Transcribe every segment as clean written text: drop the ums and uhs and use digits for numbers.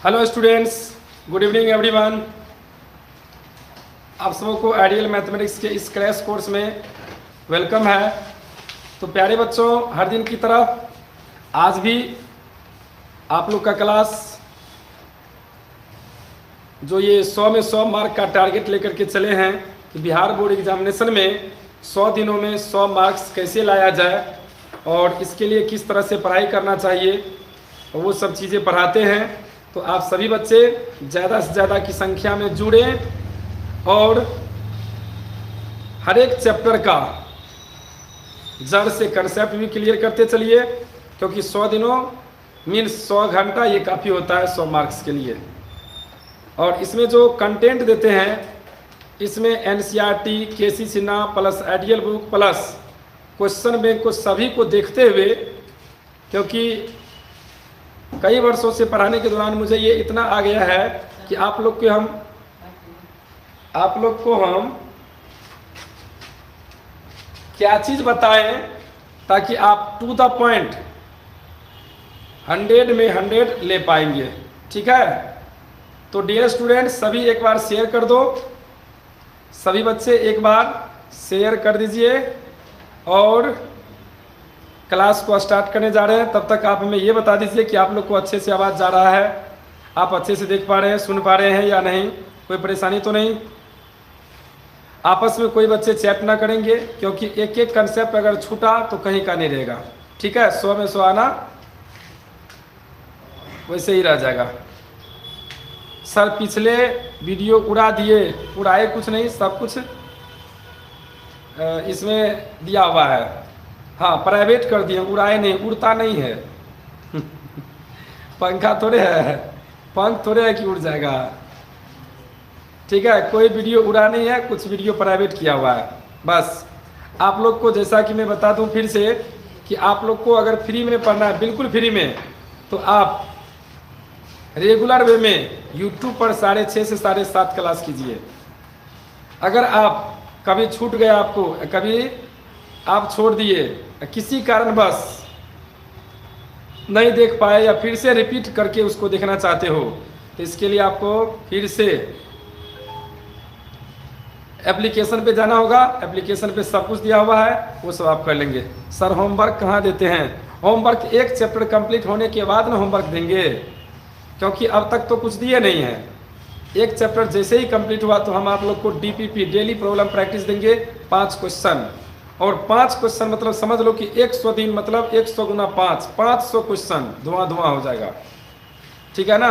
Hello students, good evening everyone. आप सबको ideal mathematics के इस क्रैश कोर्स में वेलकम है। तो प्यारे बच्चों, हर दिन की तरह आज भी आप लोग का क्लास जो ये 100 में 100 मार्क का टारगेट लेकर के चले हैं कि बिहार बोर्ड एग्जामिनेशन में 100 दिनों में 100 मार्क्स कैसे लाया जाए और इसके लिए किस तरह से पढ़ाई करना चाहिए, वो सब चीज़ें पढ़ाते हैं। तो आप सभी बच्चे ज़्यादा से ज़्यादा की संख्या में जुड़ें और हर एक चैप्टर का जड़ से कंसेप्ट भी क्लियर करते चलिए, क्योंकि 100 दिनों मीन्स 100 घंटा ये काफ़ी होता है 100 मार्क्स के लिए। और इसमें जो कंटेंट देते हैं इसमें NCERT, KC Sinha plus ideal book plus question bank को सभी को देखते हुए, क्योंकि कई वर्षों से पढ़ाने के दौरान मुझे ये इतना आ गया है कि आप लोग को हम क्या चीज़ बताएं ताकि आप टू द पॉइंट 100 में 100 ले पाएंगे। ठीक है, तो डियर स्टूडेंट सभी एक बार शेयर कर दो, सभी बच्चे एक बार शेयर कर दीजिए और क्लास को स्टार्ट करने जा रहे हैं। तब तक आप हमें ये बता दीजिए कि आप लोग को अच्छे से आवाज़ जा रहा है, आप अच्छे से देख पा रहे हैं, सुन पा रहे हैं या नहीं, कोई परेशानी तो नहीं। आपस में कोई बच्चे चैट ना करेंगे, क्योंकि एक एक कंसेप्ट अगर छूटा तो कहीं का नहीं रहेगा। ठीक है, 100 में 100 आना वैसे ही रह जाएगा। सर पिछले वीडियो उड़ा दिए, उड़ाए कुछ नहीं, सब कुछ इसमें दिया हुआ है। हाँ, प्राइवेट कर दिए, उड़ाए नहीं, उड़ता नहीं है पंखा थोड़े है, पंख थोड़े है कि उड़ जाएगा। ठीक है, कोई वीडियो उड़ा नहीं है, कुछ वीडियो प्राइवेट किया हुआ है। बस आप लोग को जैसा कि मैं बता दूं फिर से कि आप लोग को अगर फ्री में पढ़ना है, बिल्कुल फ्री में, तो आप रेगुलर वे में यूट्यूब पर 6:30 से 7:30 क्लास कीजिए। अगर आप कभी छूट गया, आपको कभी आप छोड़ दिए, किसी कारणवश नहीं देख पाए या फिर से रिपीट करके उसको देखना चाहते हो, तो इसके लिए आपको फिर से एप्लीकेशन पे जाना होगा। एप्लीकेशन पे सब कुछ दिया हुआ है, वो सब आप कर लेंगे। सर होमवर्क कहाँ देते हैं? होमवर्क एक चैप्टर कंप्लीट होने के बाद ना होमवर्क देंगे, क्योंकि अब तक तो कुछ दिए नहीं हैं। एक चैप्टर जैसे ही कंप्लीट हुआ तो हम आप लोग को DPP डेली प्रॉब्लम प्रैक्टिस देंगे, 5 क्वेश्चन। और 5 क्वेश्चन मतलब समझ लो कि 100 दिन मतलब 100 गुना 5, 500 क्वेश्चन धुआं धुआं हो जाएगा। ठीक है ना।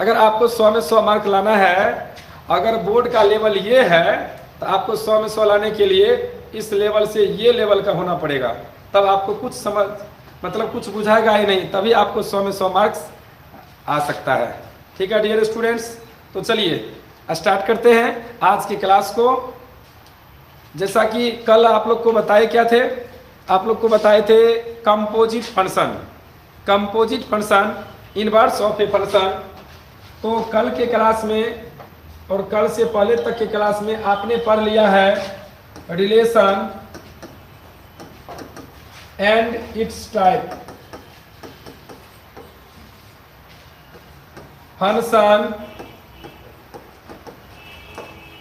अगर आपको 100 में 100 मार्क लाना है, अगर बोर्ड का लेवल ये है, तो आपको 100 में 100 लाने के लिए इस लेवल से ये लेवल का होना पड़ेगा, तब आपको कुछ समझ मतलब कुछ बुझाएगा ही नहीं, तभी आपको 100 में 100 मार्क्स आ सकता है। ठीक है डियर स्टूडेंट्स, तो चलिए स्टार्ट करते हैं आज की क्लास को। जैसा कि कल आप लोग को बताए क्या थे, आप लोग को बताए थे composite function, composite function, inverse of a function. तो कल के क्लास में और कल से पहले तक के क्लास में आपने पढ़ लिया है relation and it's type, function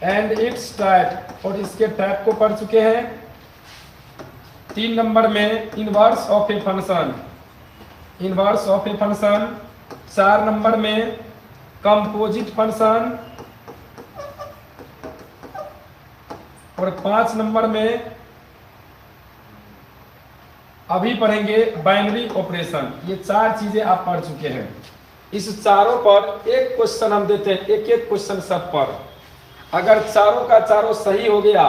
and it's type, और इसके टाइप को पढ़ चुके हैं। 3 नंबर में inverse of a function, inverse of a function. 4 number में कंपोजिट फंक्शन, और 5 नंबर में अभी पढ़ेंगे बाइनरी ऑपरेशन। ये 4 चीजें आप पढ़ चुके हैं। इस चारों पर एक क्वेश्चन हम देते हैं, एक एक क्वेश्चन सब पर। अगर चारों का चारों सही हो गया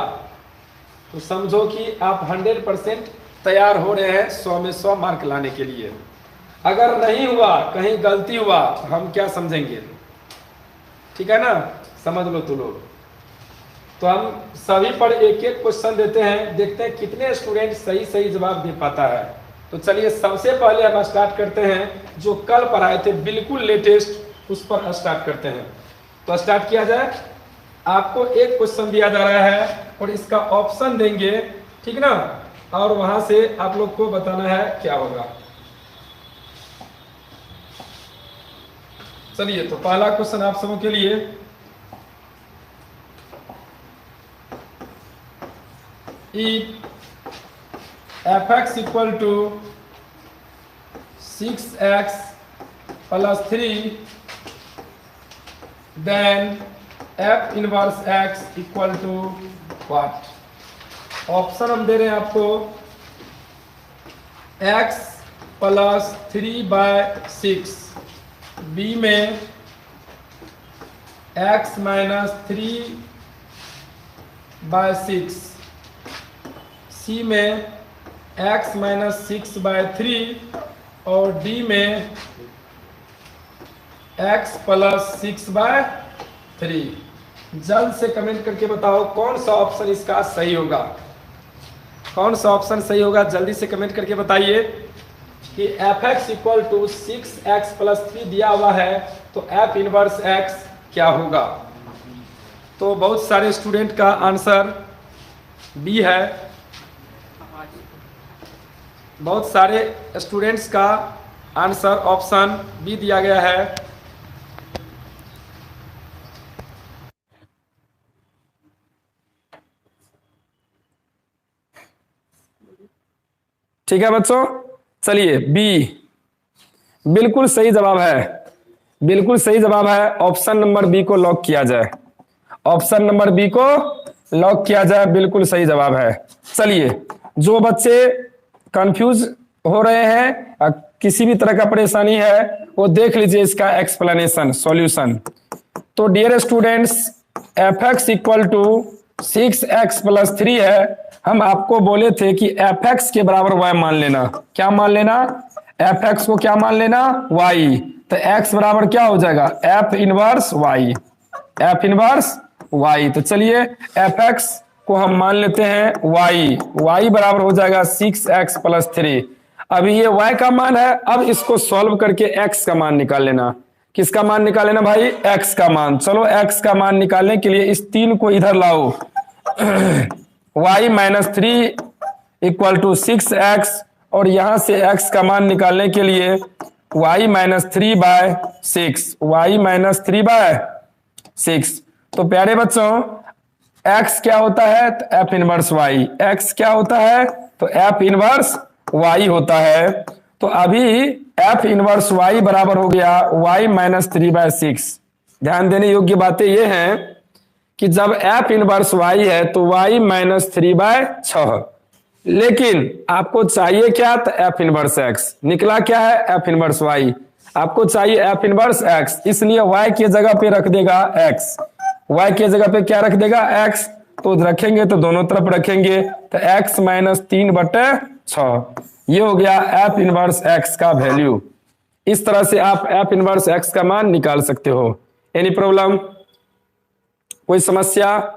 तो समझो कि आप 100% तैयार हो रहे हैं 100 में 100 मार्क लाने के लिए। अगर नहीं हुआ, कहीं गलती हुआ, तो हम क्या समझेंगे? ठीक है ना, समझ लो तो लोग। तो हम सभी पर एक एक क्वेश्चन देते हैं, देखते हैं कितने स्टूडेंट सही सही जवाब दे पाता है। तो चलिए सबसे पहले हम स्टार्ट करते हैं जो कल पढ़ाए थे बिल्कुल लेटेस्ट, उस पर स्टार्ट करते हैं। तो स्टार्ट किया जाए। आपको एक क्वेश्चन दिया जा रहा है और इसका ऑप्शन देंगे, ठीक ना, और वहां से आप लोग को बताना है क्या होगा। चलिए तो पहला क्वेश्चन आप सबों के लिए, if f x equal to 6x plus 3 then f inverse x equal to what. Option हम दे रहे हैं आपको, x प्लस 3/6, बी में x माइनस 3/6, सी में x माइनस 6/3 और डी में x प्लस 6/3। जल्द से कमेंट करके बताओ कौन सा ऑप्शन इसका सही होगा, कौन सा ऑप्शन सही होगा, जल्दी से कमेंट करके बताइए कि f x equal to 6x plus 3 दिया हुआ है तो एफ इनवर्स x क्या होगा। तो बहुत सारे स्टूडेंट का आंसर बी है, बहुत सारे स्टूडेंट्स का आंसर ऑप्शन बी दिया गया है। ठीक है बच्चों, चलिए बी बिल्कुल सही जवाब है, बिल्कुल सही जवाब है। ऑप्शन नंबर बी को लॉक किया जाए, ऑप्शन नंबर बी को लॉक किया जाए, बिल्कुल सही जवाब है। चलिए जो बच्चे कंफ्यूज हो रहे हैं, किसी भी तरह का परेशानी है, वो देख लीजिए इसका एक्सप्लेनेशन सॉल्यूशन। तो dear students, f x equal to 6x plus 3 है। हम आपको बोले थे कि एफ एक्स के बराबर y मान लेना। क्या मान लेना? एफ एक्स को क्या मान लेना? y। तो x बराबर क्या हो जाएगा? F inverse y, F inverse y। तो चलिए एफ एक्स को हम मान लेते हैं y, y बराबर हो जाएगा 6x प्लस 3। अभी ये y का मान है, अब इसको सॉल्व करके x का मान निकाल लेना। किसका मान निकाल लेना भाई? x का मान। चलो x का मान निकालने के लिए इस 3 को इधर लाओ। y minus 3 equal to 6x, और यहां से x का मान निकालने के लिए y माइनस 3/6, y माइनस 3/6। तो प्यारे बच्चों x क्या होता है? तो f इनवर्स y। x क्या होता है? तो f इनवर्स y होता है। तो अभी f इनवर्स y बराबर हो गया y माइनस 3/6। ध्यान देने योग्य बातें ये हैं कि जब f इनवर्स y है तो y माइनस 3/6, लेकिन आपको चाहिए क्या? तो f इनवर्स x। निकला क्या है? f inverse y। आपको चाहिए f इनवर्स x, इसलिए y की जगह पे रख देगा x। y की जगह पे क्या रख देगा? x। तो रखेंगे तो दोनों तरफ रखेंगे, तो x माइनस 3/6, ये हो गया f इनवर्स x का वैल्यू। इस तरह से आप f इनवर्स x का मान निकाल सकते हो। Any problem? कोई समस्या?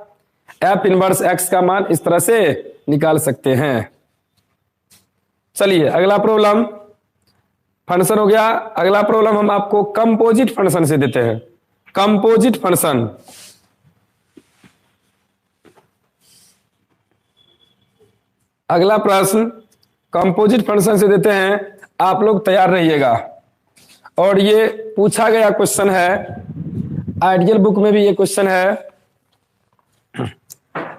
f इनवर्स x का मान इस तरह से निकाल सकते हैं। चलिए अगला प्रॉब्लम, फंक्शन हो गया। अगला प्रॉब्लम हम आपको कंपोजिट फंक्शन से देते हैं। कंपोजिट फंक्शन, अगला प्रश्न कंपोजिट फंक्शन से देते हैं। आप लोग तैयार रहिएगा, और ये पूछा गया क्वेश्चन है, आइडियल बुक में भी ये क्वेश्चन है।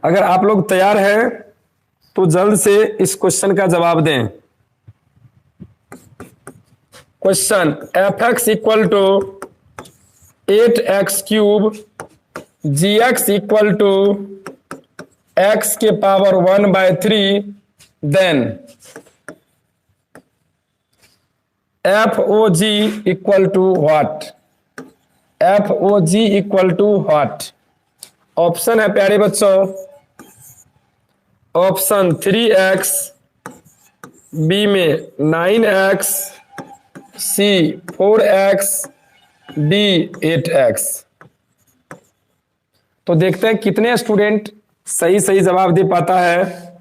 अगर आप लोग तैयार हैं तो जल्द से इस क्वेश्चन का जवाब दें। Question, f x equal to 8x³ gx equal to x के power 1/3, then FOG equal to what? FOG equal to what? Option है प्यारे बच्चों, ऑप्शन 3x, बी में 9x, सी 4x, डी 8x। तो देखते हैं कितने स्टूडेंट सही सही जवाब दे पाता है।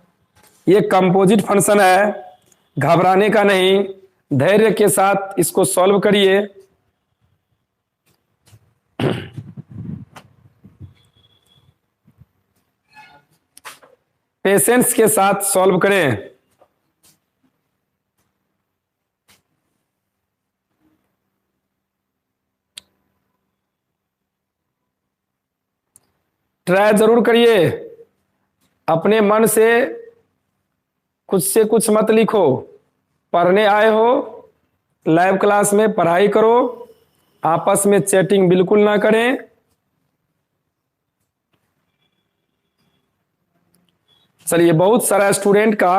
ये कंपोजिट फंक्शन है, घबराने का नहीं, धैर्य के साथ इसको सॉल्व करिए। पेशेंस के साथ सॉल्व करें। ट्राई जरूर करिए, अपने मन से कुछ मत लिखो। पढ़ने आए हो, लाइव क्लास में पढ़ाई करो, आपस में चैटिंग बिल्कुल ना करें। चलिए, बहुत सारा स्टूडेंट का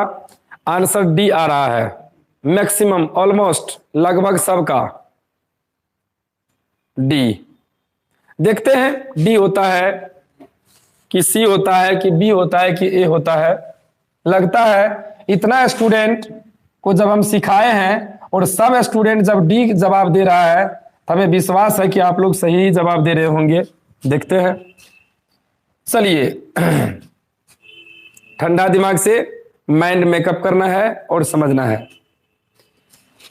आंसर डी आ रहा है, मैक्सिमम ऑलमोस्ट लगभग सबका डी। देखते हैं डी होता है कि सी होता है कि बी होता है कि ए होता है। लगता है इतना स्टूडेंट को जब हम सिखाए हैं और सब स्टूडेंट जब डी जवाब दे रहा है तो हमें विश्वास है कि आप लोग सही जवाब दे रहे होंगे। देखते हैं, चलिए ठंडा दिमाग से माइंड मेकअप करना है और समझना है।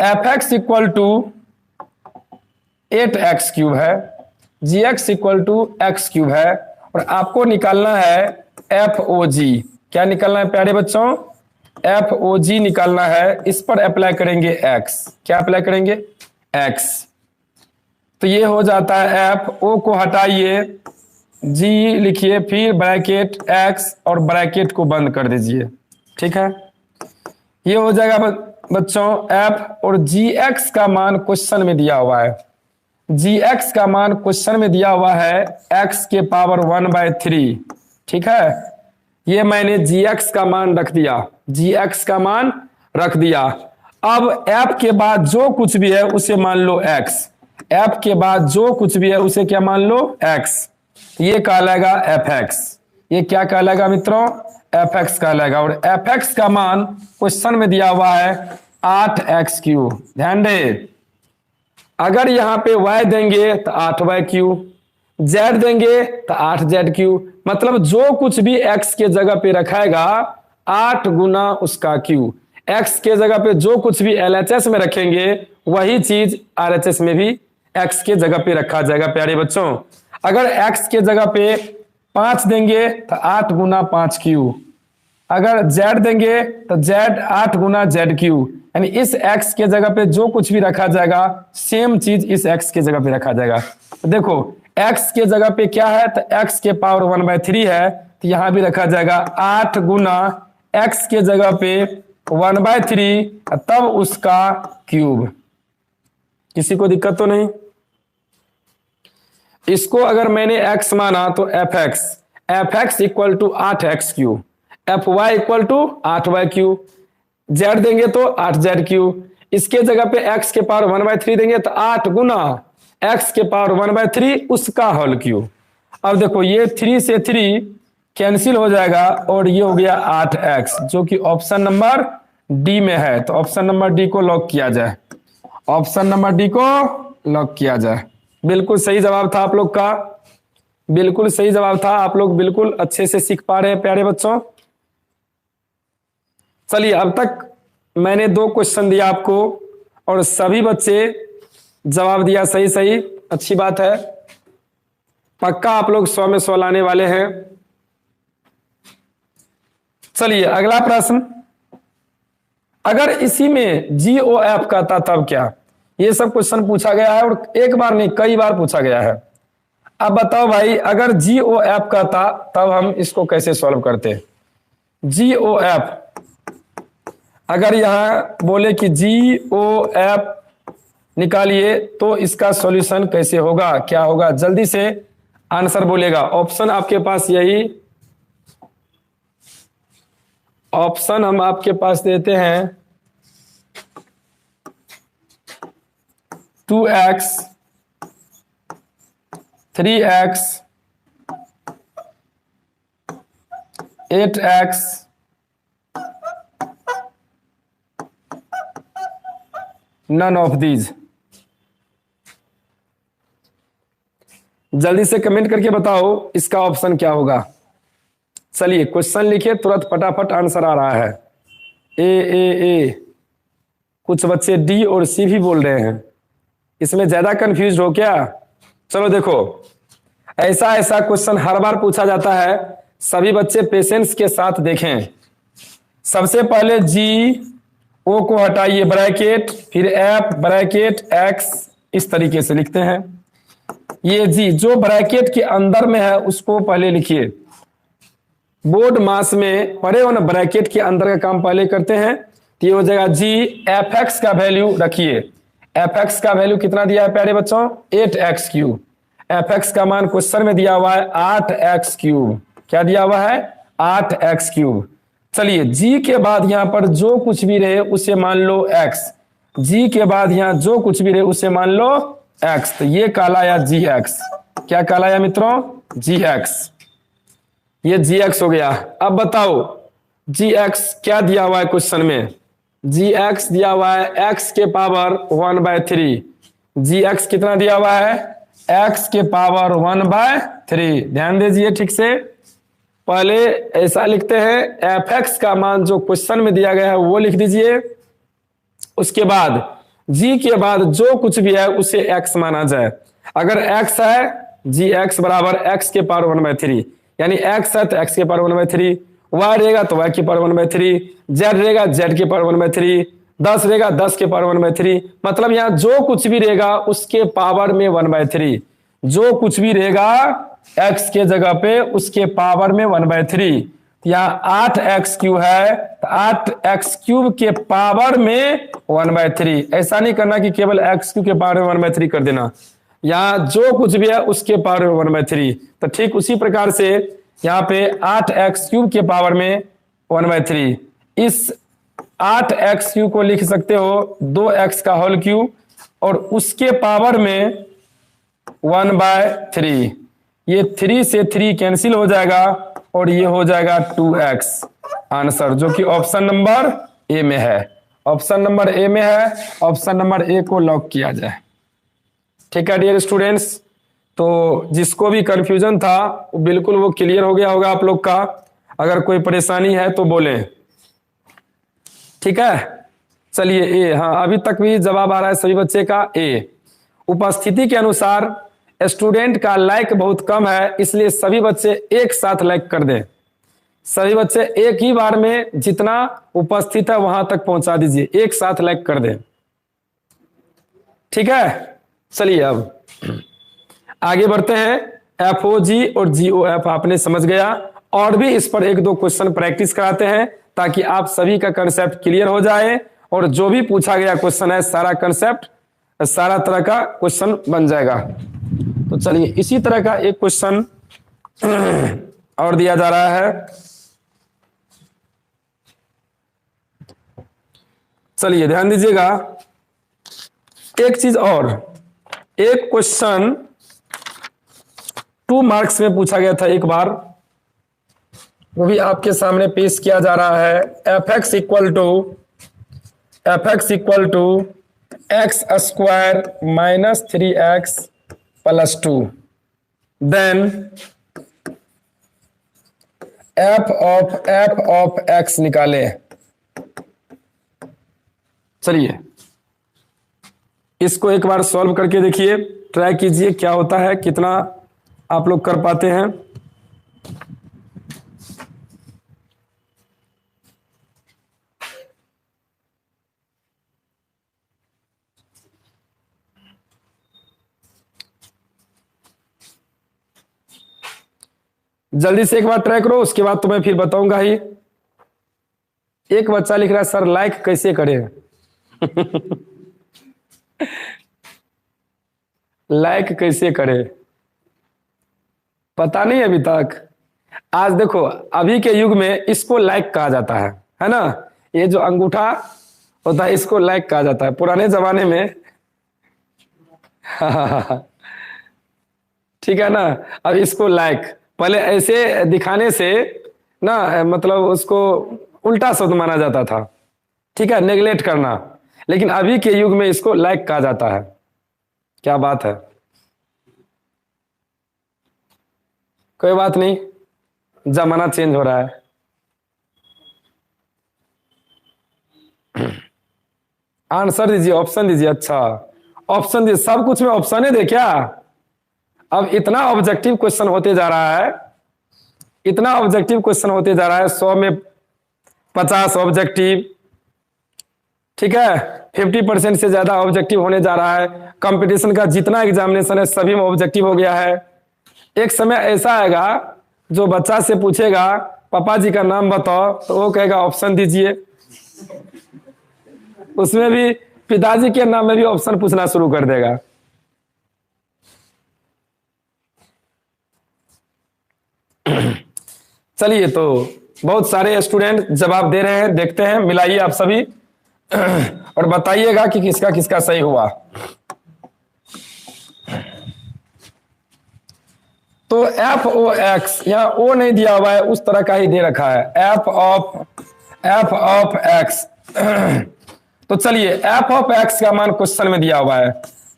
F x equal to 8x cube है, g x equal to x cube है, और आपको निकालना है एफ ओ जी। क्या निकालना है प्यारे बच्चों? एफ ओ जी निकालना है। इस पर अप्लाई करेंगे एक्स। क्या अप्लाई करेंगे? एक्स। तो ये हो जाता है एफ ओ को हटाइए, जी लिखिए, फिर ब्रैकेट एक्स और ब्रैकेट को बंद कर दीजिए। ठीक है, ये हो जाएगा बच्चों एफ, और जी एक्स का मान क्वेश्चन में दिया हुआ है। जी एक्स का मान क्वेश्चन में दिया हुआ है एक्स के पावर 1/3। ठीक है, ये मैंने जी एक्स का मान रख दिया, जी एक्स का मान रख दिया। अब एफ के बाद जो कुछ भी है उसे मान लो एक्स, एफ के बाद जो कुछ भी है उसे क्या मान लो? एक्स। ये कहलाएगा एफ एक्स। ये क्या कहलाएगा मित्रों? एफ एक्स कहलाएगा। और एफ एक्स का मान क्वेश्चन में दिया हुआ है 8x क्यूब। ध्यान दे, अगर यहां पे y देंगे तो 8y क्यूब, z देंगे तो 8z क्यूब, मतलब जो कुछ भी x के जगह पे रखाएगा 8 गुना उसका क्यूब। x के जगह पे जो कुछ भी LHS में रखेंगे वही चीज RHS में भी x के जगह पे रखा जाएगा। प्यारे बच्चों, अगर x के जगह पे 5 देंगे तो 8 गुना 5 क्यूब, अगर z देंगे तो z 8 गुना z क्यूब, यानी इस x के जगह पे जो कुछ भी रखा जाएगा सेम चीज इस x के जगह पे रखा जाएगा। तो देखो x के जगह पे क्या है? तो x के पावर 1/3 है, तो यहां भी रखा जाएगा 8 गुना x के जगह पे 1/3, तब उसका क्यूब। किसी को दिक्कत तो नहीं? इसको अगर मैंने x माना तो f x equal to 8x cube, f y equal to 8y cube, z देंगे तो 8z क्यूब, इसके जगह पे x के पावर 1/3 देंगे तो 8 गुना x के पावर 1/3 उसका होल क्यूब। अब देखो ये 3 से 3 कैंसिल हो जाएगा और ये हो गया 8x, जो कि ऑप्शन नंबर डी में है। तो ऑप्शन नंबर डी को लॉक किया जाए, ऑप्शन नंबर डी को लॉक किया जाए। बिल्कुल सही जवाब था आप लोग का, बिल्कुल सही जवाब था। आप लोग बिल्कुल अच्छे से सीख पा रहे हैं प्यारे बच्चों। चलिए, अब तक मैंने 2 क्वेश्चन दिया आपको और सभी बच्चे जवाब दिया सही सही। अच्छी बात है, पक्का आप लोग 100 में 100 लाने वाले हैं। चलिए अगला प्रश्न, अगर इसी में GOF का था तब क्या? ये सब क्वेश्चन पूछा गया है और एक बार नहीं कई बार पूछा गया है। अब बताओ भाई, अगर GOF का था तब हम इसको कैसे सॉल्व करते? GOF अगर यहां बोले कि GOF निकालिए तो इसका सॉल्यूशन कैसे होगा, क्या होगा? जल्दी से आंसर बोलेगा। ऑप्शन आपके पास यही ऑप्शन हम आपके पास देते हैं 2x 3x 8x none of these. जल्दी से कमेंट करके बताओ इसका ऑप्शन क्या होगा। चलिए क्वेश्चन लिखिए, तुरंत फटाफट आंसर आ रहा है। ए कुछ बच्चे डी और सी भी बोल रहे हैं, इसमें ज्यादा कंफ्यूज हो क्या? चलो देखो, ऐसा क्वेश्चन हर बार पूछा जाता है, सभी बच्चे पेशेंस के साथ देखें। सबसे पहले GO को हटाइए ब्रैकेट, फिर F ब्रैकेट X, इस तरीके से लिखते हैं। ये जी जो ब्रैकेट के अंदर में है उसको पहले लिखिए। बोर्ड मास में पढ़े हो ना, ब्रैकेट के अंदर का काम पहले करते हैं। तो ये हो जाएगा जी, एफ एक्स का वैल्यू रखिए। एफ एक्स का वैल्यू कितना दिया है प्यारे बच्चों? 8x3। एफ एक्स का मान क्वेश्चन में दिया हुआ है 8x3। क्या दिया हुआ है? 8x3। चलिए जी के बाद यहां पर जो कुछ भी रहे उसे मान लो x। जी के बाद यहां जो कुछ भी रहे उसे मान लो x। तो ये कहलाया जी एक्स। क्या कहलाया मित्रों? जी एक्स। ये जी एक्स हो गया। अब बताओ जी एक्स क्या दिया हुआ है क्वेश्चन में? जी एक्स दिया हुआ है x के पावर 1/3। जी एक्स कितना दिया हुआ है? x के पावर 1/3। ध्यान दीजिए ठीक से। पहले ऐसा लिखते हैं, एफ एक्स का मान जो क्वेश्चन में दिया गया है वो लिख दीजिए। उसके बाद g के बाद जो कुछ भी है उसे x माना जाए। अगर x है, जी एक्स बराबर x के पावर 1/3, यानी x है तो x के पावर 1/3, y रहेगा तो y के पावर 1/3, z रहेगा z के पावर 1/3, 10 रहेगा 10 के पावर 1/3। मतलब यहाँ जो कुछ भी रहेगा उसके पावर में 1/3। जो कुछ भी रहेगा x के जगह पे उसके पावर में 1/3। यहाँ 8x³ है तो 8x³ के पावर में 1/3। ऐसा नहीं करना कि केवल x³ के पावर में 1/3 कर देना। यहाँ जो कुछ भी है उसके पावर में 1/3। तो ठीक उसी प्रकार से यहाँ पे 8x³ के पावर में 1/3। इस 8x³ को लिख सकते हो 2x का होल क्यूब और उसके पावर में 1/3। ये 3 से 3 कैंसिल हो जाएगा और ये हो जाएगा 2x आंसर, जो कि ऑप्शन नंबर ए में है। ऑप्शन नंबर ए में है। ऑप्शन नंबर ए को लॉक किया जाए। ठीक है डियर स्टूडेंट्स, तो जिसको भी कंफ्यूजन था बिल्कुल वो क्लियर हो गया होगा आप लोग का। अगर कोई परेशानी है तो बोलें। ठीक है, चलिए ए। हाँ, अभी तक भी जवाब आ रहा है सभी बच्चे का ए। उपस्थिति के अनुसार स्टूडेंट का लाइक बहुत कम है, इसलिए सभी बच्चे एक साथ लाइक कर दें। सभी बच्चे एक ही बार में जितना उपस्थित है वहां तक पहुंचा दीजिए, एक साथ लाइक कर दें। ठीक है, चलिए अब आगे बढ़ते हैं। FOG और GOF आपने समझ गया, और भी इस पर एक दो क्वेश्चन प्रैक्टिस कराते हैं ताकि आप सभी का कंसेप्ट क्लियर हो जाए और जो भी पूछा गया क्वेश्चन है सारा कंसेप्ट, सारा तरह का क्वेश्चन बन जाएगा। तो चलिए इसी तरह का एक क्वेश्चन और दिया जा रहा है। चलिए ध्यान दीजिएगा, एक चीज और, एक क्वेश्चन 2 मार्क्स में पूछा गया था एक बार, वो भी आपके सामने पेश किया जा रहा है। F x equal to x² - 3x + 2, then f of x निकाले। चलिए इसको एक बार सॉल्व करके देखिए, ट्राई कीजिए क्या होता है, कितना आप लोग कर पाते हैं। जल्दी से एक बार ट्राई करो, उसके बाद तो मैं फिर बताऊंगा ही। एक बच्चा लिख रहा है सर लाइक कैसे करें? लाइक कैसे करें पता नहीं अभी तक। आज देखो अभी के युग में इसको लाइक कहा जाता है ना? ये जो अंगूठा होता है इसको लाइक कहा जाता है। पुराने जमाने में ठीक है ना, अब इसको लाइक, पहले ऐसे दिखाने से ना मतलब उसको उल्टा शब्द माना जाता था। ठीक है, नेगलेक्ट करना। लेकिन अभी के युग में इसको लाइक कहा जाता है। क्या बात है, कोई बात नहीं, जमाना चेंज हो रहा है। आंसर दीजिए, ऑप्शन दीजिए। अच्छा ऑप्शन दीजिए, सब कुछ में ऑप्शन है दे क्या? अब इतना ऑब्जेक्टिव क्वेश्चन होते जा रहा है, इतना ऑब्जेक्टिव क्वेश्चन होते जा रहा है, 100 में 50 ऑब्जेक्टिव। ठीक है, 50% से ज्यादा ऑब्जेक्टिव होने जा रहा है। कंपटीशन का जितना एग्जामिनेशन है सभी में ऑब्जेक्टिव हो गया है। एक समय ऐसा आएगा जो बच्चा से पूछेगा पापा जी का नाम बताओ, तो वो कहेगा ऑप्शन दीजिए। उसमें भी पिताजी के नाम में भी ऑप्शन पूछना शुरू कर देगा। चलिए, तो बहुत सारे स्टूडेंट जवाब दे रहे हैं, देखते हैं, मिलाइए आप सभी और बताइएगा कि किसका किसका सही हुआ। तो एफ ओ एक्स, यहाँ ओ नहीं दिया हुआ है, उस तरह का ही दे रखा है, एफ ऑफ एक्स। तो चलिए, एफ ऑफ एक्स का मान क्वेश्चन में दिया हुआ है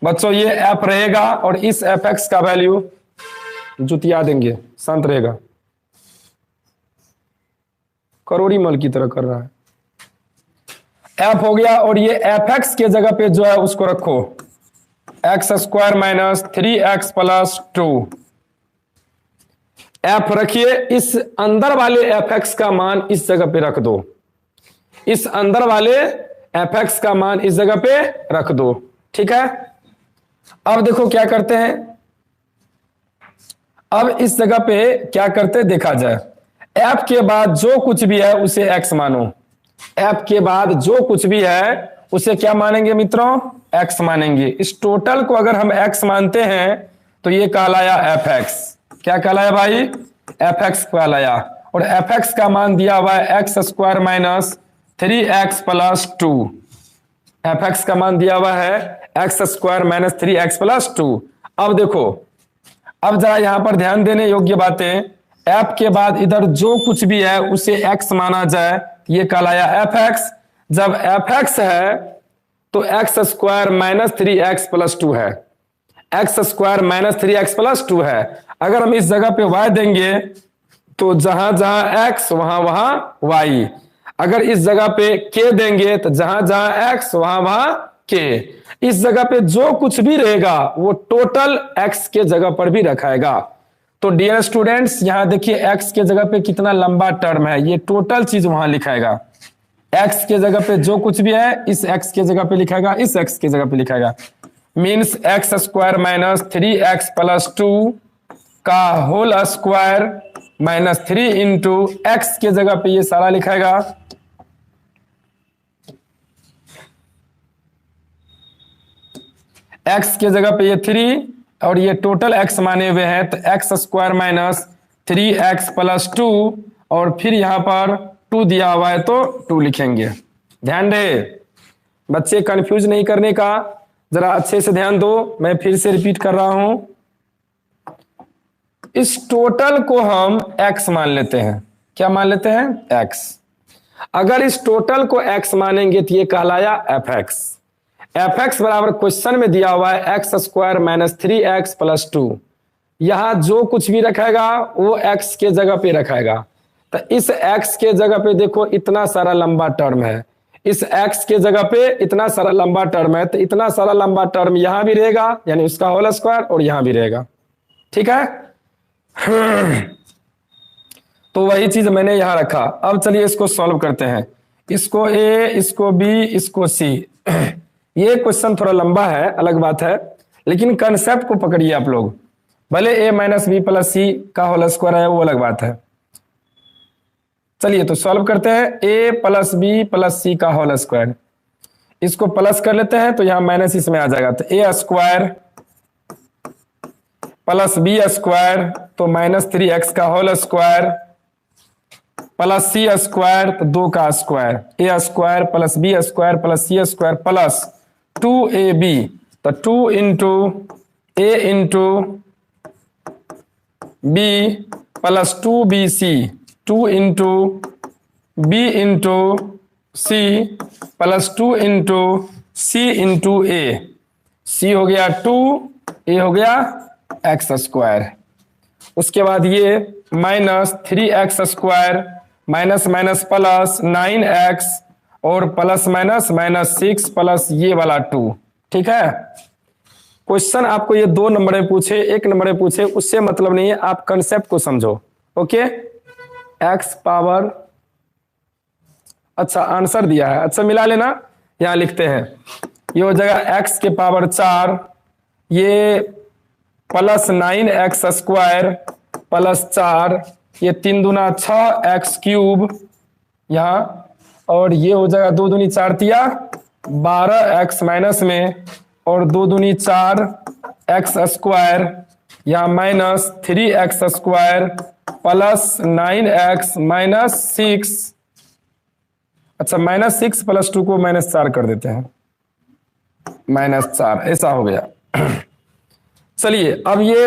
बच्चों, ये एफ रहेगा और इस एफ एक्स का वैल्यू जुतिया देंगे, शांत रहेगा, करोड़ी मल की तरह कर रहा है। एफ हो गया और ये एफ एक्स के जगह पे जो है उसको रखो x square minus 3x plus 2। F रखिए, इस अंदर वाले एफ एक्स का मान इस जगह पे रख दो, इस अंदर वाले एफ एक्स का मान इस जगह पे रख दो, ठीक है। अब देखो क्या करते हैं, अब इस जगह पे क्या करते देखा जाए। एफ के बाद जो कुछ भी है उसे एक्स मानो, एफ के बाद जो कुछ भी है उसे क्या मानेंगे मित्रों, एक्स मानेंगे। इस टोटल को अगर हम एक्स मानते हैं तो ये कहलाया एफ एक्स। क्या कहलाया भाई, एफ एक्स कहलाया। और एफ एक्स का मान दिया हुआ है x square minus 3x plus 2। F x का मान दिया हुआ है x square minus 3x plus 2। अब देखो, अब जरा यहां पर ध्यान देने योग्य बातें, एफ के बाद इधर जो कुछ भी है उसे एक्स माना जाए, ये कहलाया एफ एक्स। जब एफ एक्स है तो x square minus 3x plus 2 है, x square minus 3x plus 2 है। अगर हम इस जगह पे y देंगे तो जहां जहां x वहां वहां y, अगर इस जगह पे k देंगे तो जहां जहां x वहां वहां k। इस जगह पे जो कुछ भी रहेगा वो टोटल x के जगह पर भी रखाएगा। तो डियर स्टूडेंट्स, यहां देखिए x के जगह पे कितना लंबा टर्म है, ये टोटल चीज वहां लिखाएगा। x के जगह पे जो कुछ भी है इस x के जगह पे लिखाएगा, इस x के जगह पे लिखाएगा। Means x square minus 3x plus 2 का whole square minus 3 into x के जगह पे ये सारा लिखाएगा। एक्स के जगह पे ये 3 और ये टोटल एक्स माने हुए हैं, तो x square minus 3x plus 2 और फिर यहां पर 2 दिया हुआ है तो 2 लिखेंगे। ध्यान दे बच्चे, कंफ्यूज नहीं करने का, जरा अच्छे से ध्यान दो। मैं फिर से रिपीट कर रहा हूं, इस टोटल को हम x मान लेते हैं। क्या मान लेते हैं, x। अगर इस टोटल को x मानेंगे तो ये कहलाया एफ एक्स। एफ एक्स बराबर क्वेश्चन में दिया हुआ है x square minus 3x plus 2। यहां जो कुछ भी रखाएगा वो x के जगह पे रखाएगा। तो इस x के जगह पे देखो इतना सारा लंबा टर्म है, इस x के जगह पे इतना सारा लंबा टर्म है, तो इतना सारा लंबा टर्म यहां भी रहेगा, यानी उसका होल स्क्वायर, और यहां भी रहेगा, ठीक है। तो वही चीज मैंने यहां रखा। अब चलिए इसको सॉल्व करते हैं, इसको a, इसको b, इसको c। ये क्वेश्चन थोड़ा लंबा है, अलग बात है, लेकिन कंसेप्ट को पकड़िए आप लोग। भले a माइनस बी प्लस सी का होल स्क्वायर है, वो अलग बात है। चलिए तो सॉल्व करते हैं, a प्लस बी प्लस सी का होल स्क्वायर, इसको प्लस कर लेते हैं तो यहां माइनस इसमें आ जाएगा, तो a square plus b square तो माइनस 3x का whole square plus c square तो 2 का square, a square plus b square plus c square plus 2ab, तो 2 into a into b plus 2bc, 2 into b into c plus 2 into c into a. C हो गया 2, ए हो गया x square. उसके बाद ये minus 3x square minus minus plus 9x और plus minus minus 6 plus ये वाला 2, ठीक है। क्वेश्चन आपको ये 2 नंबर में पूछे, 1 नंबर में पूछे, उससे मतलब नहीं है, आप कंसेप्ट को समझो। ओके, एक्स पावर, अच्छा आंसर दिया है, अच्छा मिला लेना, यहां लिखते हैं, ये हो जाएगा x के पावर 4, ये प्लस 9x स्क्वायर प्लस 4, ये 3 दूना 6x क्यूब यहाँ, और ये हो जाएगा 2 दूनी 4 तिया 12x माइनस में, और 2 दूनी 4x स्क्वायर यहाँ minus 3x square plus 9x minus 6, अच्छा माइनस 6 प्लस 2 को माइनस 4 कर देते हैं, -4 ऐसा हो गया। चलिए अब ये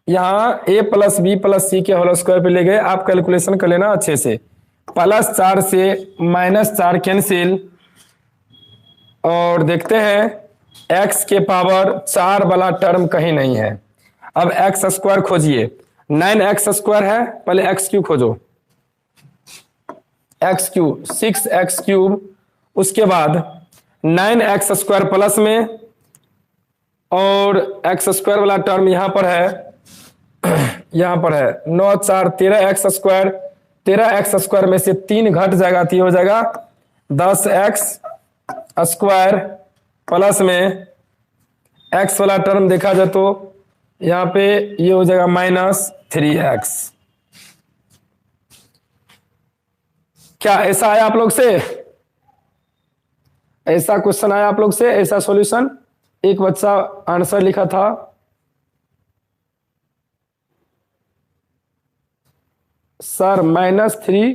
यहाँ a plus b plus c के होल स्क्वायर पे ले गए, आप कैलकुलेशन कर लेना अच्छे से। +4 से -4 कैंसिल, और देखते हैं x के पावर 4 वाला टर्म कहीं नहीं है। अब x स्क्वायर खोजिए, 9x स्क्वायर है, पहले x क्यूब खोजो, x क्यूब 6x क्यूब, उसके बाद 9x स्क्वायर प्लस में, और x स्क्वायर वाला टर्म यहां पर है, यहां पर है 9 4 13x स्क्वायर, 13x स्क्वायर में से 3 घट जाएगा तो ये हो जाएगा 10x स्क्वायर प्लस में x वाला टर्म देखा जाए तो यहाँ पे ये हो जाएगा -3x। क्या ऐसा आया आप लोग से? ऐसा क्वेश्चन आया आप लोग से? ऐसा सॉल्यूशन एक बच्चा आंसर लिखा था, सर -3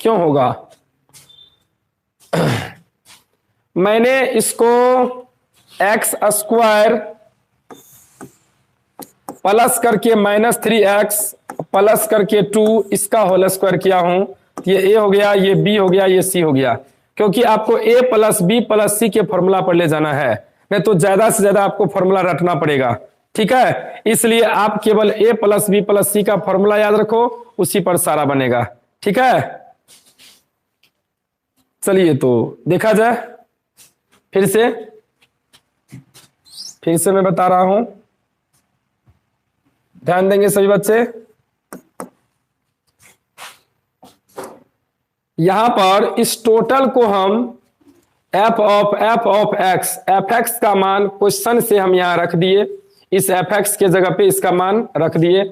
क्यों होगा? मैंने इसको x स्क्वायर प्लस करके -3x प्लस करके 2 इसका होल स्क्वायर किया हूं, ये a हो गया, ये b हो गया, ये c हो गया, क्योंकि आपको a plus b plus c के फॉर्मूला पर ले जाना है, नहीं तो ज्यादा से ज्यादा आपको फॉर्मूला रटना पड़ेगा, ठीक है। इसलिए आप केवल a plus b plus c का फॉर्मूला याद रखो, उसी पर सारा बनेगा, ठीक है। चलिए तो देखा जाए, फिर से मैं बता रहा हूं, ध्यान देंगे सभी बच्चे। यहां पर इस टोटल को हम f ऑफ x का मान क्वेश्चन से हम यहां रख दिए, इस fx के जगह पे इसका मान रख दिए,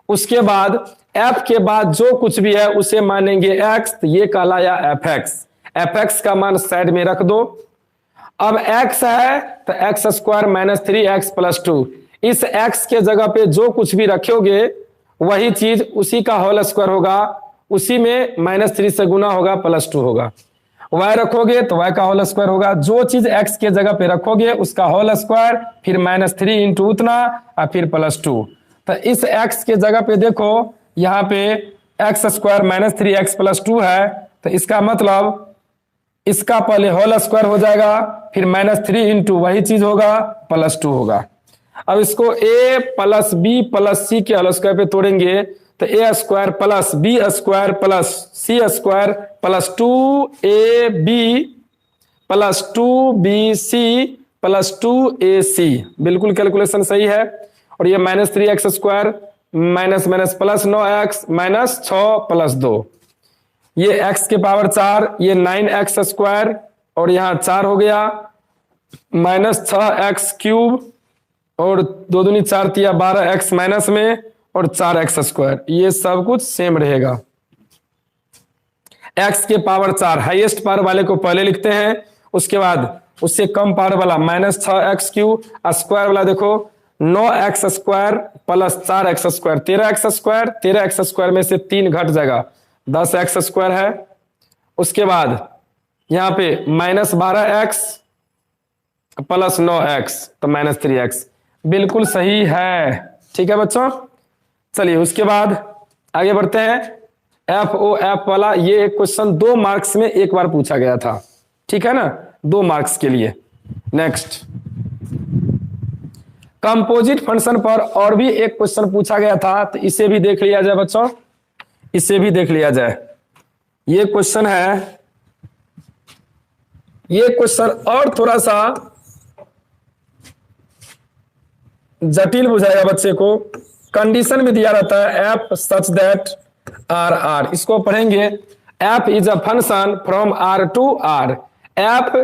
उसके बाद f के बाद जो कुछ भी है उसे मानेंगे x, तो ये कहलाया fx का मान साइड में रख दो। अब x है तो x स्क्वायर -3x प्लस 2, इस x के जगह पे जो कुछ भी रखोगे वही चीज उसी का होल स्क्वायर होगा, उसी में -3 से गुना होगा, +2 होगा। y रखोगे तो y का होल स्क्वायर होगा, जो चीज x के जगह पे रखोगे उसका होल स्क्वायर, फिर -3 इंटू उतना और फिर +2। तो इस x के जगह पे देखो यहाँ पे x स्क्वायर -3x प्लस 2 है, तो इसका मतलब इसका पहले होल स्क्वायर हो जाएगा, फिर -3 इंटू वही चीज होगा, +2 होगा। अब इसको a plus b plus c के होल स्क्वायर पे तोड़ेंगे तो a square plus b square plus c square plus 2ab plus 2bc plus 2ac, बिल्कुल कैलकुलेशन सही है। और ये -3x square minus minus plus 9x minus 6 plus 2, ये x के पावर 4, ये 9x स्क्वायर, और यहाँ 4 हो गया, -6x क्यूब, और 2 दूनी 4 तिया 12x माइनस में, और 4x स्क्वायर, ये सब कुछ सेम रहेगा। x के पावर 4 हाईएस्ट पावर वाले को पहले लिखते हैं, उसके बाद उससे कम पावर वाला -6x क्यूब, स्क्वायर वाला देखो 9x square plus 4x square, 13x square, 13x square में से 3 घट जाएगा, 10x स्क्वायर है। उसके बाद यहाँ पे -12x प्लस 9x तो -3x, बिल्कुल सही है, ठीक है बच्चों। चलिए उसके बाद आगे बढ़ते हैं। FOF वाला ये एक क्वेश्चन 2 मार्क्स में एक बार पूछा गया था, ठीक है ना, 2 मार्क्स के लिए। नेक्स्ट, कंपोजिट फंक्शन पर और भी एक क्वेश्चन पूछा गया था, तो इसे भी देख लिया जाए बच्चों, इसे भी देख लिया जाए। ये क्वेश्चन है, ये क्वेश्चन और थोड़ा सा जटिल बुझाएगा बच्चे को। कंडीशन में दिया रहता है f सच दैट r, इसको पढ़ेंगे। f is a function from r to r, f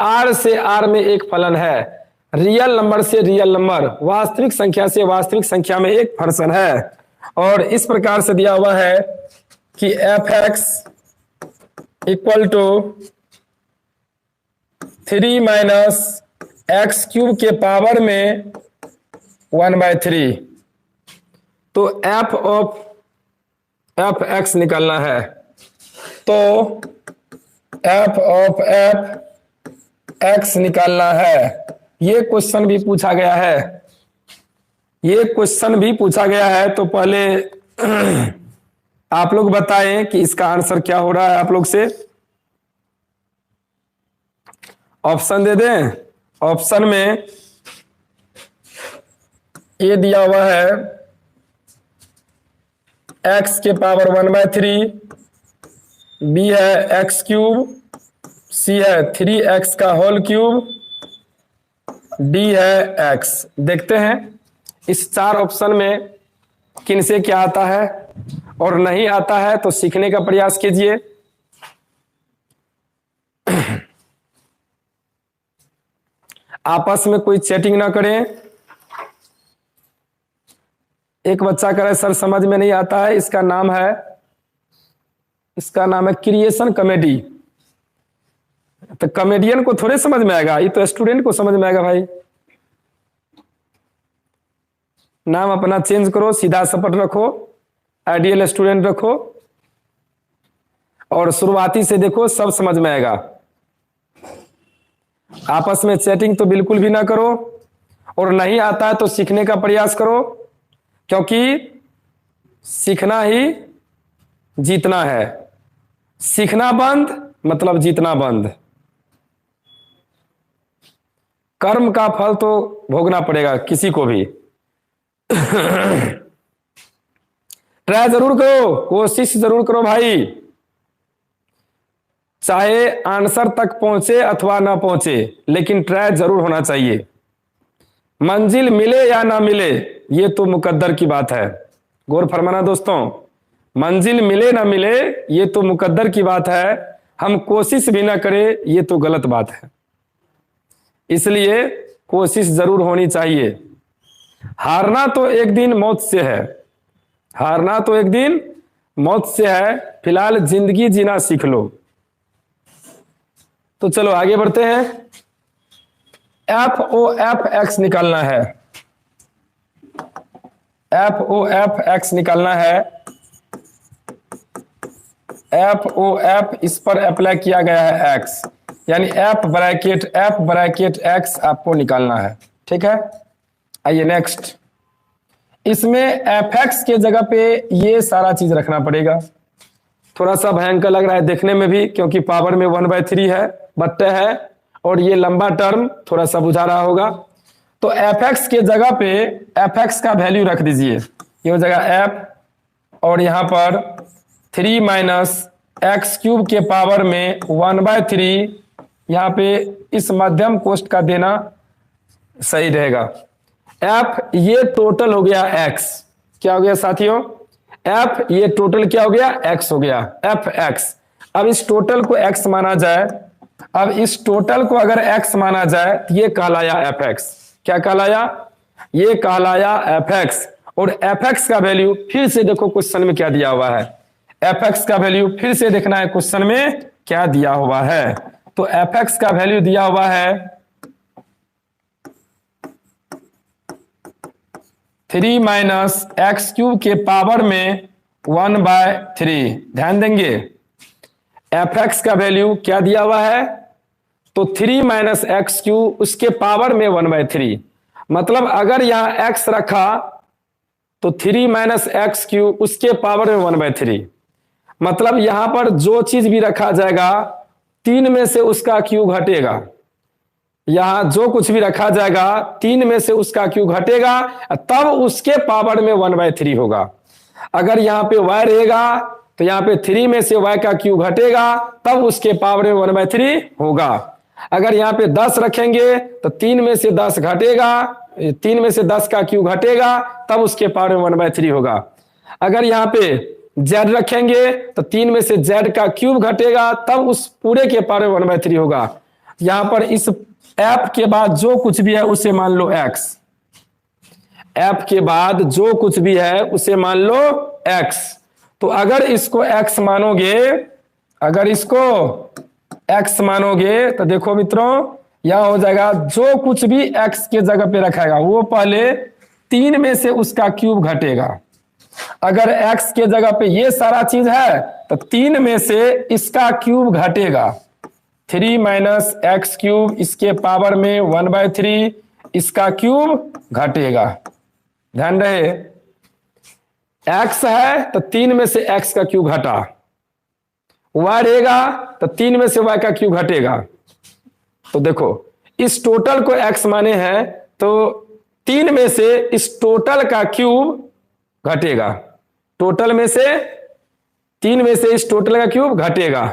r से आर में एक फलन है, रियल नंबर से रियल नंबर, वास्तविक संख्या से वास्तविक संख्या में एक फंक्शन है। और इस प्रकार से दिया हुआ है कि f x equal to 3 minus x cube के पावर में 1/3। तो एफ ऑफ एफ एक्स निकालना है। तो एफ ऑफ एफ एक्स निकालना है। ये क्वेश्चन भी पूछा गया है, ये क्वेश्चन भी पूछा गया है। तो पहले आप लोग बताएं कि इसका आंसर क्या हो रहा है आप लोग से। ऑप्शन दे दें। ऑप्शन में ये दिया हुआ है x के पावर 1/3, बी है एक्स क्यूब, सी है 3x का होल क्यूब, डी है x। देखते हैं इस चार ऑप्शन में किन से क्या आता है, और नहीं आता है तो सीखने का प्रयास कीजिए। आपस में कोई चैटिंग ना करें। एक बच्चा कह रहा है सर समझ में नहीं आता है, इसका नाम है क्रिएशन कॉमेडी। तो कॉमेडियन को थोड़े समझ में आएगा, ये तो स्टूडेंट को समझ में आएगा भाई। नाम अपना चेंज करो, सीधा सपट रखो, आइडियल स्टूडेंट रखो, और शुरुआती से देखो, सब समझ में आएगा। आपस में चैटिंग तो बिल्कुल भी ना करो, और नहीं आता है तो सीखने का प्रयास करो, क्योंकि सीखना ही जीतना है। सीखना बंद मतलब जीतना बंद। कर्म का फल तो भोगना पड़ेगा किसी को भी। ट्राई जरूर करो, कोशिश जरूर करो भाई, चाहे आंसर तक पहुंचे अथवा ना पहुंचे, लेकिन ट्राई जरूर होना चाहिए। मंजिल मिले या ना मिले ये तो मुकद्दर की बात है। गौर फरमाना दोस्तों, मंजिल मिले ना मिले ये तो मुकद्दर की बात है, हम कोशिश भी ना करें ये तो गलत बात है। इसलिए कोशिश जरूर होनी चाहिए। हारना तो एक दिन मौत से है, हारना तो एक दिन मौत से है, फिलहाल जिंदगी जीना सीख लो। तो चलो आगे बढ़ते हैं। एफ ओ एफ एक्स निकालना है, एफ ओ एफ एक्स निकालना है। एफ ओ एफ इस पर अप्लाई किया गया है एक्स, यानी एफ ब्रैकेट एक्स आपको निकालना है। ठीक है, आइए नेक्स्ट। इसमें एफ एक्स के जगह पे ये सारा चीज रखना पड़ेगा। थोड़ा सा भयंकर लग रहा है देखने में भी, क्योंकि पावर में 1/3 है, बट्टे है, और ये लंबा टर्म थोड़ा सा बुझा रहा होगा। तो एफ एक्स के जगह पे एफ एक्स का वैल्यू रख दीजिए। ये हो जाएगा एफ, और यहां पर 3 माइनस एक्स क्यूब के पावर में 1/3। यहां पे इस मध्यम कोष्ठ का देना सही रहेगा। एफ ये टोटल हो गया एक्स, क्या हो गया साथियों, एफ ये टोटल क्या हो गया, एक्स हो गया, एफ एक्स। अब इस टोटल को एक्स माना जाए, अब इस टोटल को अगर एक्स माना जाए तो ये कहलाया एफ एक्स। क्या कहलाया, ये कहलाया एफ एक्स। और एफ एक्स का वैल्यू फिर से देखो क्वेश्चन में क्या दिया हुआ है, एफ एक्स का वैल्यू फिर से देखना है क्वेश्चन में क्या दिया हुआ है। तो एफ एक्स का वैल्यू दिया हुआ है 3 माइनस एक्स क्यूब के पावर में 1/3। ध्यान देंगे एफ एक्स का वैल्यू क्या दिया हुआ है, तो 3 माइनस एक्स क्यूब उसके पावर में 1/3। मतलब अगर यहां एक्स रखा तो 3 माइनस एक्स क्यूब उसके पावर में 1/3। मतलब यहां पर जो चीज भी रखा जाएगा 3 में से उसका क्यूब घटेगा। यहां जो कुछ भी रखा जाएगा 3 में से उसका क्यूब घटेगा, तब उसके पावर में 1/3 होगा। अगर यहां पे y रहेगा तो यहां पे 3 में से y का क्यूब घटेगा, तब उसके पावर में 1/3 होगा। अगर यहां पे 10 रखेंगे तो 3 में से 10 घटेगा, 3 में से 10 का क्यूब घटेगा, तब उसके पावर में 1/3 होगा। अगर यहां पे जेड रखेंगे तो 3 में से जेड का क्यूब घटेगा, तब उस पूरे के पावर में 1/3 होगा। यहां पर इस एफ के बाद जो कुछ भी है उसे मान लो एक्स, एफ के बाद जो कुछ भी है उसे मान लो एक्स। तो अगर इसको एक्स मानोगे, अगर इसको एक्स मानोगे तो देखो मित्रों यहां हो जाएगा जो कुछ भी एक्स के जगह पे रखाएगा वो पहले 3 में से उसका क्यूब घटेगा। अगर x के जगह पे ये सारा चीज है तो 3 में से इसका क्यूब घटेगा। 3 माइनस एक्स क्यूब इसके पावर में 1/3 इसका क्यूब घटेगा। ध्यान रहे x है तो 3 में से x का क्यूब घटा, y रहेगा तो 3 में से y का क्यूब घटेगा। तो देखो इस टोटल को x माने हैं तो 3 में से इस टोटल का क्यूब घटेगा, टोटल में से 3 में से इस टोटल का क्यूब घटेगा।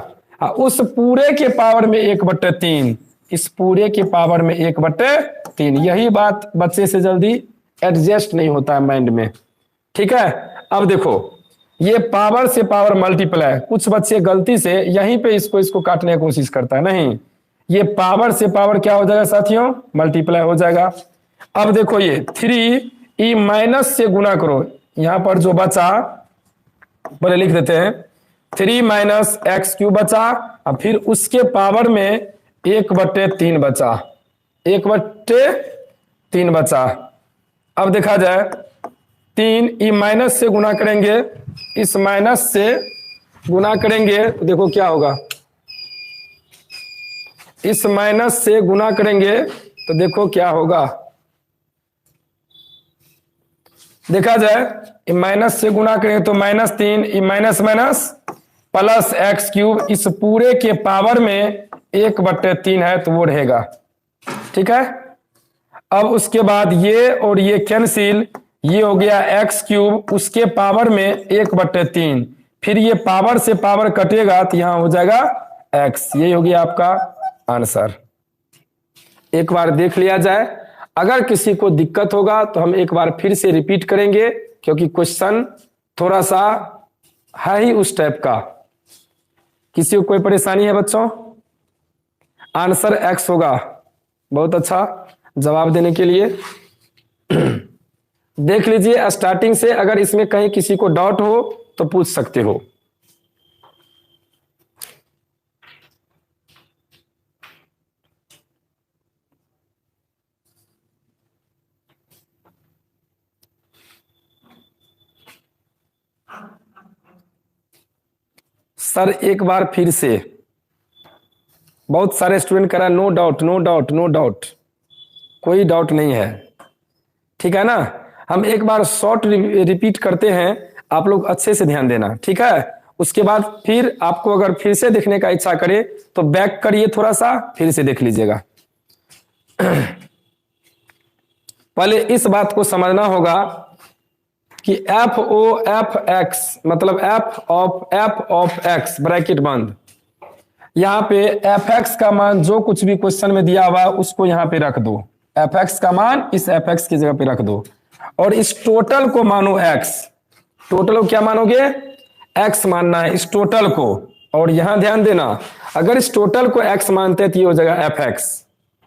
उस पूरे के पावर में 1/3, इस पूरे के पावर में 1/3। यही बात बच्चे से जल्दी एडजस्ट नहीं होता है माइंड में, ठीक है। अब देखो ये पावर से पावर मल्टीप्लाई, कुछ बच्चे गलती से यहीं पे इसको काटने की कोशिश करता है, नहीं, ये पावर से पावर क्या हो जाएगा साथियों, मल्टीप्लाई हो जाएगा। अब देखो ये 3e माइनस से गुना करो, यहां पर जो बचा पहले लिख देते हैं 3 माइनस एक्स क्यूब बचा, और फिर उसके पावर में 1/3 बचा, 1/3 बचा। अब देखा जाए 3e माइनस से गुना करेंगे, इस माइनस से गुना करेंगे तो देखो क्या होगा, इस माइनस से गुना करेंगे तो देखो क्या होगा, देखा जाए माइनस से गुना करें तो -3 e minus minus plus x cube, इस पूरे के पावर में 1/3 है तो वो रहेगा, ठीक है। अब उसके बाद ये और ये कैंसिल, ये हो गया एक्स क्यूब उसके पावर में 1/3, फिर ये पावर से पावर कटेगा तो यहां हो जाएगा एक्स। यही हो गया आपका आंसर। एक बार देख लिया जाए, अगर किसी को दिक्कत होगा तो हम एक बार फिर से रिपीट करेंगे क्योंकि क्वेश्चन थोड़ा सा है ही उस टाइप का। किसी को कोई परेशानी है बच्चों? आंसर एक्स होगा। बहुत अच्छा जवाब देने के लिए। देख लीजिए स्टार्टिंग से, अगर इसमें कहीं किसी को डाउट हो तो पूछ सकते हो। सर एक बार फिर से, बहुत सारे स्टूडेंट कह रहा है no doubt no doubt no doubt, कोई डाउट नहीं है, ठीक है ना। हम एक बार शॉर्ट रिपीट करते हैं, आप लोग अच्छे से ध्यान देना, ठीक है। उसके बाद फिर आपको अगर फिर से देखने का इच्छा करे तो बैक करिए, थोड़ा सा फिर से देख लीजिएगा। पहले इस बात को समझना होगा कि एफ ओ एफ एक्स मतलब एफ ऑफ एक्स ब्रैकेट बंद, यहां पे एफ एक्स का मान जो कुछ भी क्वेश्चन में दिया हुआ उसको यहां पे रख दो, एफ एक्स का मान इस एफ एक्स की जगह पे रख दो, और इस टोटल को मानो एक्स। टोटल को क्या मानोगे? एक्स मानना है इस टोटल को। और यहां ध्यान देना, अगर इस टोटल को एक्स मानते तो ये हो जाएगा एफ एक्स।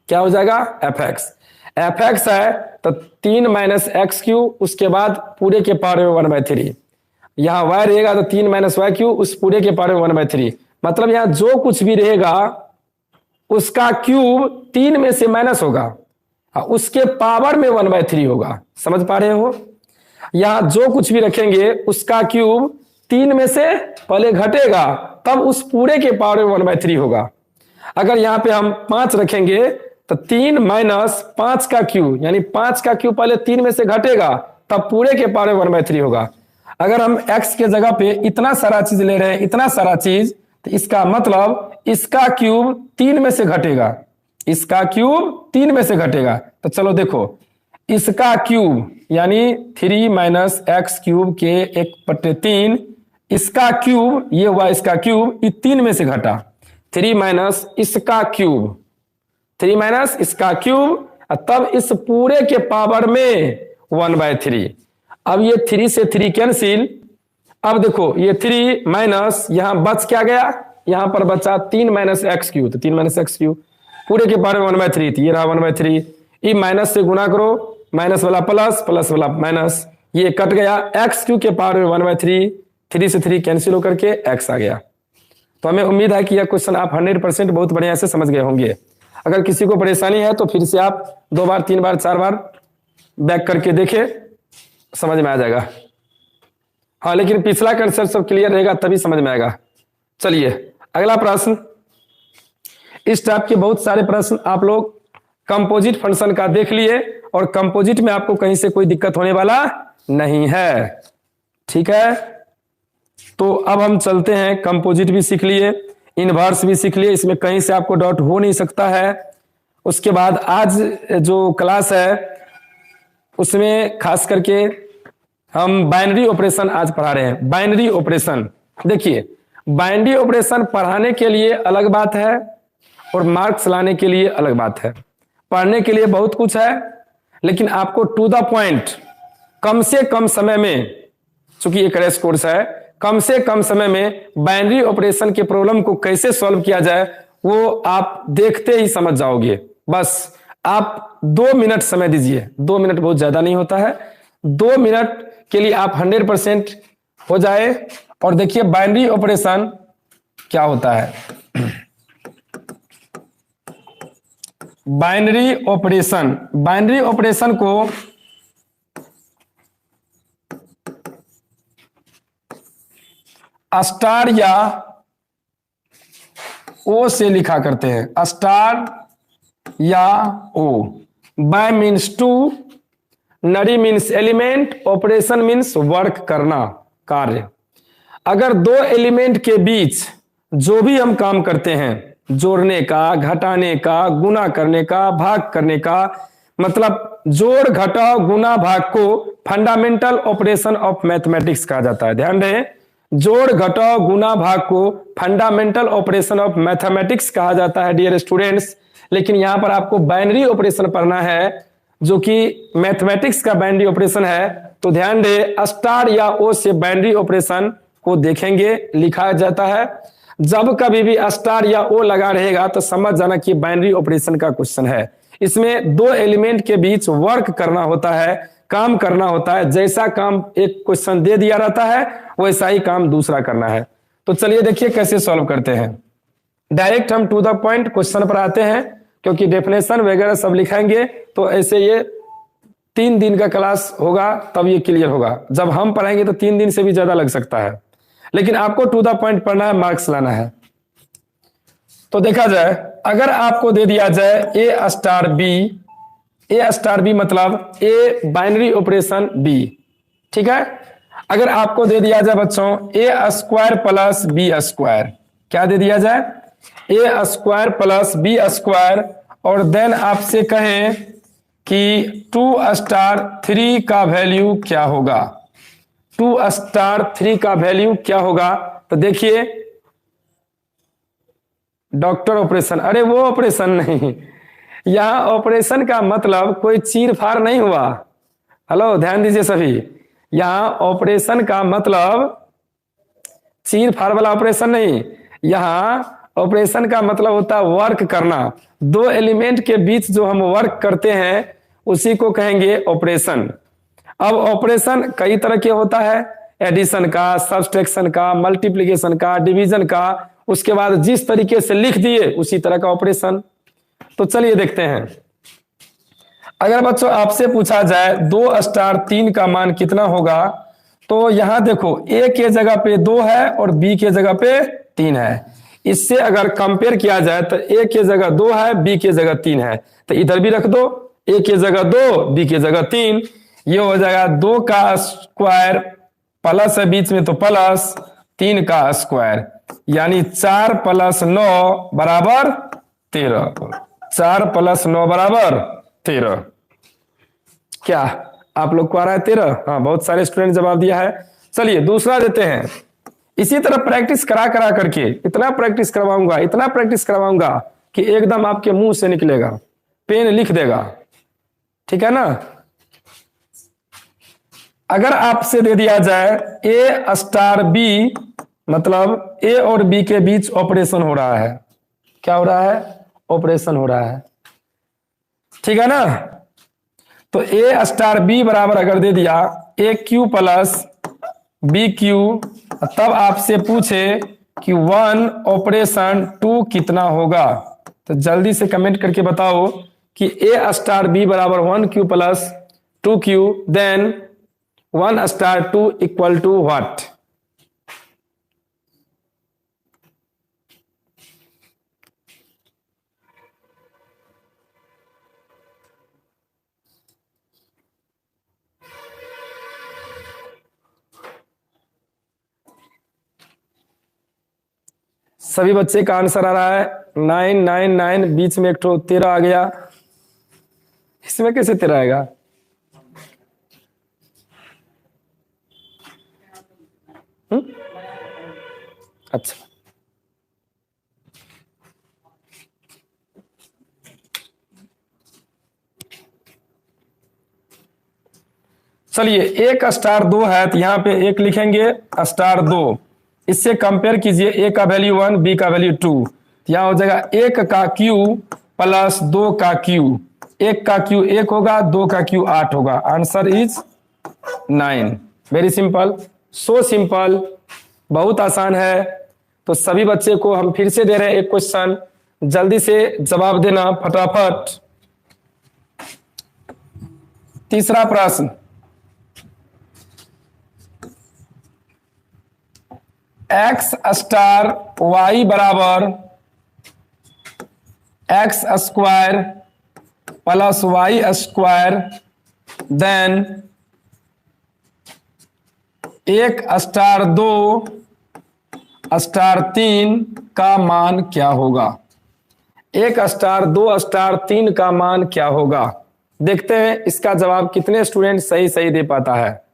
क्या हो जाएगा? F x. एफ एक्स है तो 3 माइनस एक्स क्यूब, उसके बाद पूरे के पावर में 1/3। यहाँ y रहेगा तो 3 माइनस वाई क्यूब, उस पूरे के पावर में 1/3। मतलब यहाँ जो कुछ भी रहेगा उसका क्यूब 3 में से माइनस होगा, उसके पावर में 1/3 होगा। समझ पा रहे हो? यहाँ जो कुछ भी रखेंगे उसका क्यूब 3 में से पहले घटेगा, तब उस पूरे के पावर में 1/3 होगा। अगर यहाँ पे हम 5 रखेंगे तो 3 माइनस 5 का क्यूब, यानी 5 का क्यूब पहले 3 में से घटेगा, तब पूरे के पावर में 1/3 होगा। अगर हम x के जगह पे इतना सारा चीज ले रहे हैं, इतना सारा चीज, तो इसका मतलब इसका क्यूब 3 में से घटेगा, इसका क्यूब 3 में से घटेगा। तो चलो देखो, इसका क्यूब यानी 3 माइनस एक्स क्यूब के 1/3, इसका क्यूब ये हुआ, इसका क्यूब ये 3 में से घटा, 3 माइनस इसका क्यूब, 3 माइनस इसका क्यूब, तब इस पूरे के पावर में 1/3। अब ये 3 से 3 कैंसिल, अब देखो ये 3 माइनस यहां बच क्या गया, यहां पर बचा 3 माइनस एक्स क्यू, तो 3 माइनस एक्स क्यू पूरे के पावर में 1/3 थी, ये रहा 1/3। ये माइनस से गुना करो, माइनस वाला प्लस, प्लस वाला माइनस, ये कट गया, एक्स क्यू के पावर में 1/3, 3 से 3 कैंसिल होकर के एक्स आ गया। तो हमें उम्मीद है कि यह क्वेश्चन आप 100% बहुत बढ़िया से समझ गए होंगे। अगर किसी को परेशानी है तो फिर से आप 2 बार 3 बार 4 बार बैक करके देखें, समझ में आ जाएगा। हाँ, लेकिन पिछला कंसेप्ट सब क्लियर रहेगा तभी समझ में आएगा। चलिए अगला प्रश्न। इस टाइप के बहुत सारे प्रश्न आप लोग कंपोजिट फंक्शन का देख लिए, और कंपोजिट में आपको कहीं से कोई दिक्कत होने वाला नहीं है, ठीक है। तो अब हम चलते हैं, कंपोजिट भी सीख लिए, इनवर्स भी सीख लिए, इसमें कहीं से आपको डाउट हो नहीं सकता है। उसके बाद आज जो क्लास है उसमें खास करके हम बाइनरी ऑपरेशन आज पढ़ा रहे हैं। बाइनरी ऑपरेशन, देखिए बाइनरी ऑपरेशन पढ़ाने के लिए अलग बात है और मार्क्स लाने के लिए अलग बात है। पढ़ने के लिए बहुत कुछ है, लेकिन आपको टू द पॉइंट कम से कम समय में, चूंकि ये क्रैश कोर्स है, कम से कम समय में बाइनरी ऑपरेशन के प्रॉब्लम को कैसे सॉल्व किया जाए वो आप देखते ही समझ जाओगे। बस आप 2 मिनट समय दीजिए, 2 मिनट बहुत ज्यादा नहीं होता है, 2 मिनट के लिए आप 100% हो जाए और देखिए बाइनरी ऑपरेशन क्या होता है। बाइनरी ऑपरेशन, बाइनरी ऑपरेशन को स्टार या ओ से लिखा करते हैं, स्टार या ओ। बाय मीन्स टू, नरी means element, operation means work करना, कार्य। अगर 2 एलिमेंट के बीच जो भी हम काम करते हैं, जोड़ने का, घटाने का, गुना करने का, भाग करने का, मतलब जोड़ घटाव गुना भाग को फंडामेंटल ऑपरेशन ऑफ मैथमेटिक्स कहा जाता है। ध्यान रहे, जोड़ घटाव गुना भाग को फंडामेंटल ऑपरेशन ऑफ मैथमेटिक्स कहा जाता है डियर स्टूडेंट्स। लेकिन यहां पर आपको बाइनरी ऑपरेशन पढ़ना है जो कि मैथमेटिक्स का बाइनरी ऑपरेशन है। तो ध्यान दे, स्टार या ओ से बाइनरी ऑपरेशन को देखेंगे, लिखा जाता है। जब कभी भी स्टार या ओ लगा रहेगा तो समझ जाना कि बाइनरी ऑपरेशन का क्वेश्चन है। इसमें 2 एलिमेंट के बीच वर्क करना होता है, काम करना होता है। जैसा काम एक क्वेश्चन दे दिया रहता है वैसा ही काम दूसरा करना है। तो चलिए देखिए कैसे सॉल्व करते हैं। डायरेक्ट हम टू द पॉइंट क्वेश्चन पर आते हैं, क्योंकि डेफिनेशन वगैरह सब लिखेंगे तो ऐसे ये 3 दिन का क्लास होगा तब ये क्लियर होगा। जब हम पढ़ाएंगे तो 3 दिन से भी ज्यादा लग सकता है, लेकिन आपको टू द पॉइंट पढ़ना है, मार्क्स लाना है। तो देखा जाए, अगर आपको दे दिया जाए ए स्टार बी, ए स्टार बी मतलब ए बाइनरी ऑपरेशन बी, ठीक है। अगर आपको दे दिया जाए बच्चों ए स्क्वायर प्लस बी स्क्वायर, क्या दे दिया जाए, ए स्क्वायर प्लस बी स्क्वायर, और देन आपसे कहें कि 2 स्टार 3 का वैल्यू क्या होगा, 2 स्टार 3 का वैल्यू क्या होगा। तो देखिए डॉक्टर ऑपरेशन, अरे वो ऑपरेशन नहीं, यहां ऑपरेशन का मतलब कोई चीर फाड़ नहीं हुआ। हेलो ध्यान दीजिए सभी, यहां ऑपरेशन का मतलब चीर फाड़ वाला ऑपरेशन नहीं, यहां ऑपरेशन का मतलब होता है वर्क करना। 2 एलिमेंट के बीच जो हम वर्क करते हैं उसी को कहेंगे ऑपरेशन। अब ऑपरेशन कई तरह के होता है, एडिशन का, सब्सट्रैक्शन का, मल्टीप्लिकेशन का, डिवीजन का, उसके बाद जिस तरीके से लिख दिए उसी तरह का ऑपरेशन। तो चलिए देखते हैं। अगर बच्चों आपसे पूछा जाए 2 स्टार 3 का मान कितना होगा, तो यहां देखो ए के जगह पे 2 है और बी के जगह पे 3 है। इससे अगर कंपेयर किया जाए तो ए के जगह 2 है, बी के जगह 3 है, तो इधर भी रख दो, ए के जगह 2, बी के जगह 3। ये हो जाएगा 2 का स्क्वायर प्लस है बीच में तो प्लस 3 का स्क्वायर, यानी 4 + 9 बराबर 13। 4 + 9 बराबर 13। क्या आप लोग को आ रहा है 13? हाँ, बहुत सारे स्टूडेंट जवाब दिया है। चलिए दूसरा देते हैं। इसी तरह प्रैक्टिस करा करा करके, इतना प्रैक्टिस करवाऊंगा, इतना प्रैक्टिस करवाऊंगा कि एकदम आपके मुंह से निकलेगा, पेन लिख देगा, ठीक है ना। अगर आपसे दे दिया जाए ए स्टार बी, मतलब ए और बी के बीच ऑपरेशन हो रहा है, क्या हो रहा है, ऑपरेशन हो रहा है, ठीक है ना। तो ए स्टार बी बराबर अगर दे दिया ए क्यू प्लस बी क्यू, तब आपसे पूछे कि 1 ऑपरेशन 2 कितना होगा, तो जल्दी से कमेंट करके बताओ कि ए स्टार बी बराबर 1 q plus 2 q, then 1 star 2 equal to what. सभी बच्चे का आंसर आ रहा है 999, बीच में एक ठो 13 आ गया, इसमें कैसे 13 आएगा। अच्छा, चलिए एक स्टार 2 है तो यहां पे एक लिखेंगे स्टार 2, इससे कंपेयर कीजिए ए का वैल्यू 1 बी का वैल्यू 2, यहां हो जाएगा 1 का क्यू प्लस 2 का क्यू, 1 का क्यू 1 होगा, 2 का क्यू 8 होगा, answer is 9। Very simple, so simple, बहुत आसान है। तो सभी बच्चे को हम फिर से दे रहे हैं एक क्वेश्चन, जल्दी से जवाब देना फटाफट। तीसरा प्रश्न, एक्स स्टार वाई बराबर x square plus y square, then 1 star 2 star 3 का मान क्या होगा। 1 स्टार 2 स्टार 3 का मान क्या होगा। देखते हैं इसका जवाब कितने स्टूडेंट सही सही दे पाता है।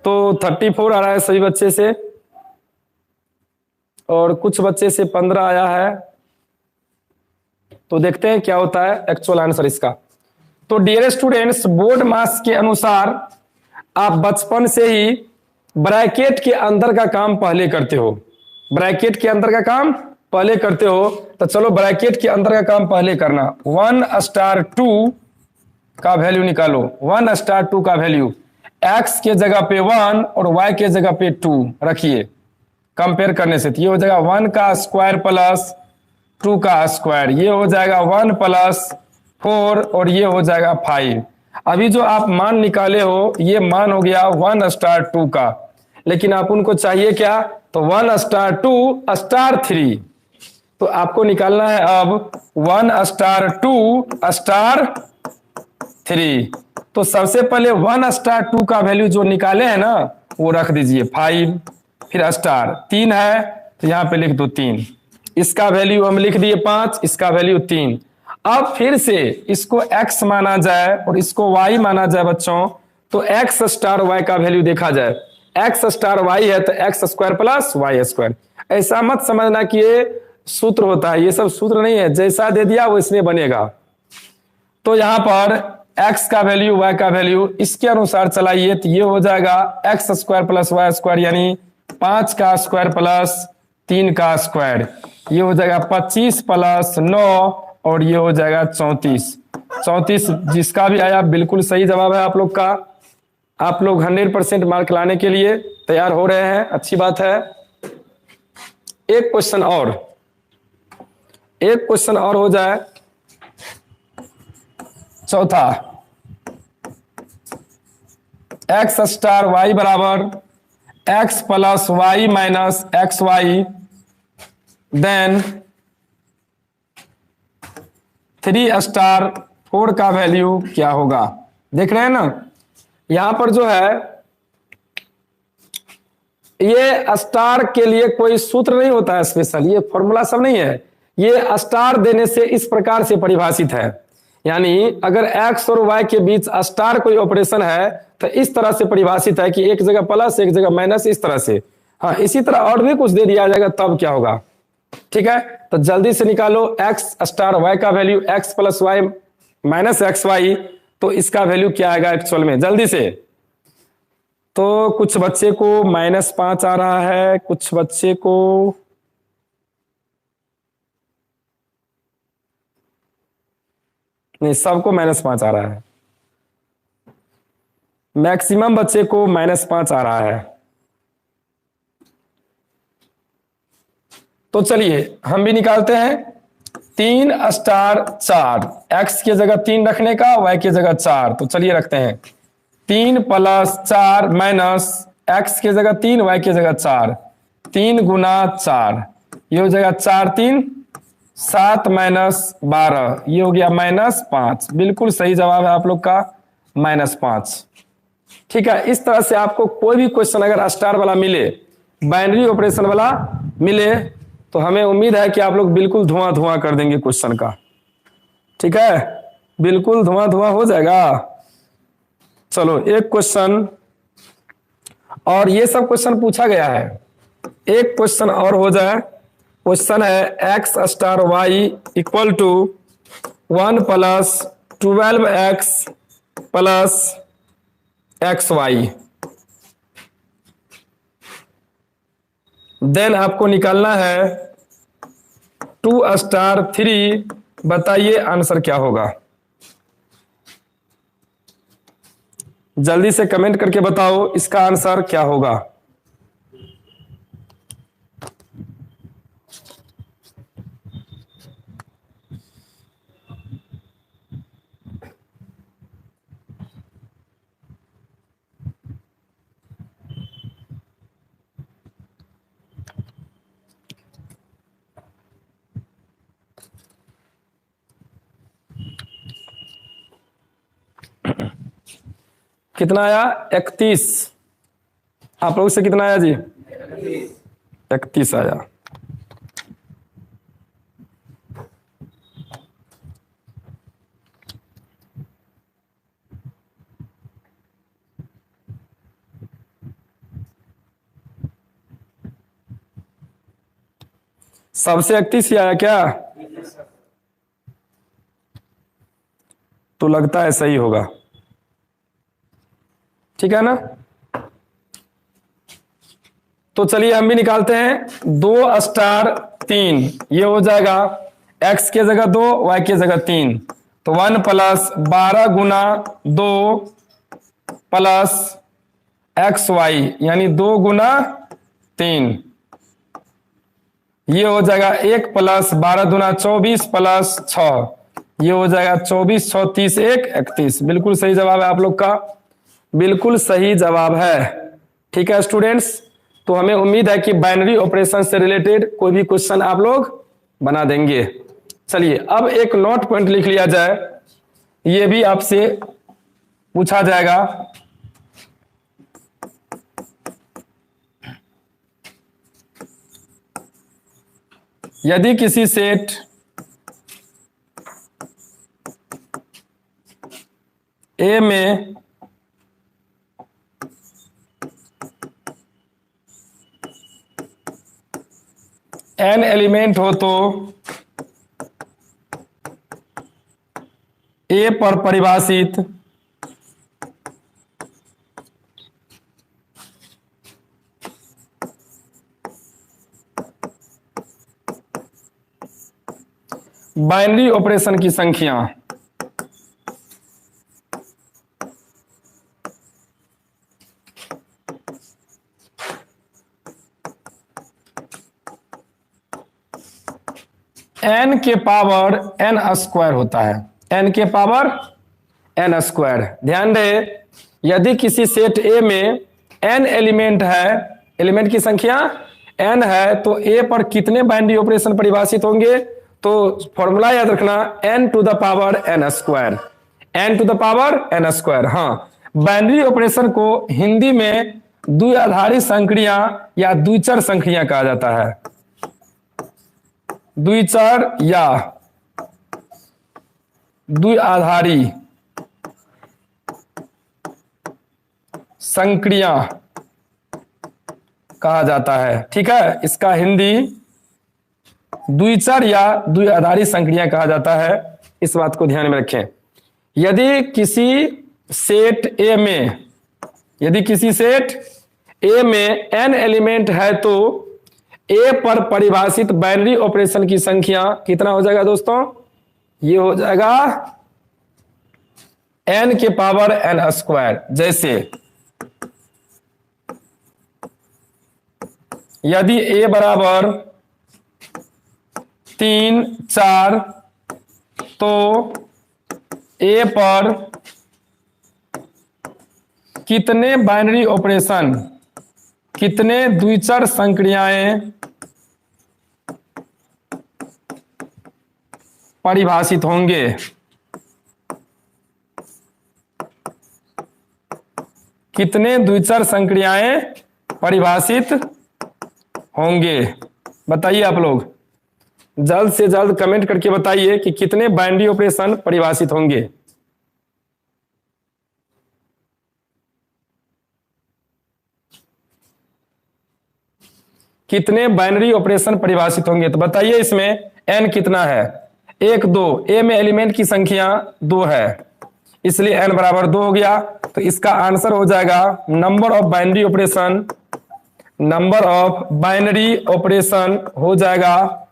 तो 34 आ रहा है सभी बच्चे से, और कुछ बच्चे से 15 आया है। तो देखते हैं क्या होता है एक्चुअल आंसर इसका। तो डियर स्टूडेंट्स, बोर्ड मास के अनुसार आप बचपन से ही ब्रैकेट के अंदर का काम पहले करते हो, ब्रैकेट के अंदर का काम पहले करते हो। तो चलो ब्रैकेट के अंदर का काम पहले करना। 1 स्टार 2 का वैल्यू निकालो। 1 स्टार 2 का वैल्यू x के जगह पे 1 और y के जगह पे 2 रखिए। कंपेयर करने से ये हो जाएगा 1 का स्क्वायर प्लस 2 का स्क्वायर, ये हो जाएगा 1 प्लस 4 और ये हो जाएगा 5। अभी जो आप मान निकाले हो ये मान हो गया 1 स्टार 2 का, लेकिन आप उनको चाहिए क्या, तो 1 स्टार 2 स्टार 3। तो आपको निकालना है अब 1 स्टार 2 स्टार 3। तो सबसे पहले 1 स्टार 2 का वैल्यू जो निकाले हैं ना वो रख दीजिए 5, फिर स्टार 3 है तो यहां पे लिख दो 3, इसका वैल्यू हम लिख दिए 5, इसका वैल्यू 3। अब फिर से इसको x माना जाए और इसको y माना जाए बच्चों, तो x स्टार y का वैल्यू देखा जाए, x स्टार y है तो x square plus y square. ऐसा मत समझना कि ये सूत्र होता है, ये सब सूत्र नहीं है, जैसा दे दिया वो इसमें बनेगा। तो यहां पर x का वैल्यू y का वैल्यू इसके अनुसार चलाइए तो ये हो जाएगा x square plus y square, यानी 5 का स्क्वायर प्लस 3 का स्क्वायर, ये हो जाएगा 25 प्लस 9 और ये हो जाएगा 34। जिसका भी आया बिल्कुल सही जवाब है आप लोग का। आप लोग 100% मार्क लाने के लिए तैयार हो रहे हैं, अच्छी बात है। एक क्वेश्चन और हो जाए, चौथा, एक्स स्टार वाई बराबर x plus y minus x y, then 3 star 4 का वैल्यू क्या होगा। देख रहे हैं ना, यहां पर जो है ये स्टार के लिए कोई सूत्र नहीं होता है स्पेशल, ये फॉर्मूला सब नहीं है, ये स्टार देने से इस प्रकार से परिभाषित है। यानी अगर x और y के बीच स्टार कोई ऑपरेशन है तो इस तरह से परिभाषित है कि एक जगह प्लस एक जगह माइनस, इस तरह से। हाँ, इसी तरह और भी कुछ दे दिया जाएगा तब क्या होगा, ठीक है। तो जल्दी से निकालो x स्टार y का value x plus y minus x y, तो इसका वैल्यू क्या आएगा एक्चुअल में, जल्दी से। तो कुछ बच्चे को -5 आ रहा है, कुछ बच्चे को नहीं, सबको -5 आ रहा है, मैक्सिमम बच्चे को -5 आ रहा है। तो चलिए हम भी निकालते हैं। 3 स्टार 4, x की जगह 3 रखने का, y की जगह 4, तो चलिए रखते हैं 3 प्लस 4 माइनस x की जगह 3 y की जगह 4, 3 गुना 4, ये हो जाएगा 4 3 7 माइनस 12, ये हो गया -5। बिल्कुल सही जवाब है आप लोग का -5, ठीक है। इस तरह से आपको कोई भी क्वेश्चन अगर स्टार वाला मिले, बाइनरी ऑपरेशन वाला मिले, तो हमें उम्मीद है कि आप लोग बिल्कुल धुआं धुआं कर देंगे क्वेश्चन का, ठीक है, बिल्कुल धुआं धुआं हो जाएगा। चलो एक क्वेश्चन और, ये सब क्वेश्चन पूछा गया है, एक क्वेश्चन और हो जाए। क्वेश्चन है x star y equal to 1 plus 12x plus XY। Then आपको निकालना है 2 स्टार 3, बताइए आंसर क्या होगा। जल्दी से कमेंट करके बताओ इसका आंसर क्या होगा। कितना आया 31, आप लोग से कितना आया जी 31 आया। सबसे 31 ही आया क्या, तो लगता है सही होगा, ठीक है ना। तो चलिए हम भी निकालते हैं 2 स्टार 3, ये हो जाएगा x के जगह 2 y के जगह 3, तो 1 प्लस 12 गुना 2 प्लस XY, यानी 2 गुना 3, ये हो जाएगा 1 प्लस 12 गुना 24 प्लस 6, ये हो जाएगा 24 6 30 1 31। बिल्कुल सही जवाब है आप लोग का, बिल्कुल सही जवाब है, ठीक है स्टूडेंट्स। तो हमें उम्मीद है कि बाइनरी ऑपरेशन से रिलेटेड कोई भी क्वेश्चन आप लोग बना देंगे। चलिए अब एक नोट पॉइंट लिख लिया जाए, ये भी आपसे पूछा जाएगा। यदि किसी सेट ए में n एलिमेंट हो तो A पर परिभाषित बाइनरी ऑपरेशन की संख्या n के पावर n स्क्वायर होता है, n के पावर n स्क्वायर। ध्यान दे, यदि किसी सेट A में n एलिमेंट है, एलिमेंट की संख्या n है, तो A पर कितने बाइनरी ऑपरेशन परिभाषित होंगे, तो फॉर्मूला याद रखना n to the power n square. n to the power n square. हाँ, बाइनरी ऑपरेशन को हिंदी में द्विआधारी संक्रिया या द्विचर संक्रिया कहा जाता है। द्विचर या द्विआधारी संक्रिया कहा जाता है। ठीक है, इसका हिंदी द्विचर या द्विआधारी संक्रिया कहा जाता है। इस बात को ध्यान में रखें। यदि किसी सेट A में n एलिमेंट है तो A पर परिभाषित बाइनरी ऑपरेशन की संख्या कितना हो जाएगा दोस्तों? ये हो जाएगा n के पावर n स्क्वायर। जैसे यदि A बराबर 3, 4 तो A पर कितने बाइनरी ऑपरेशन, कितने द्विचर संक्रियाएं परिभाषित होंगे? कितने द्विचर संक्रियाएं परिभाषित होंगे? बताइए आप लोग, जल्द से जल्द कमेंट करके बताइए कि कितने बाइनरी ऑपरेशन परिभाषित होंगे। कितने बाइनरी ऑपरेशन परिभाषित होंगे? तो बताइए इसमें n कितना है? 1, 2। A में एलिमेंट की संख्या 2 है, इसलिए n बराबर 2 हो गया। तो इसका आंसर हो जाएगा number of binary operation, number of binary operation हो जाएगा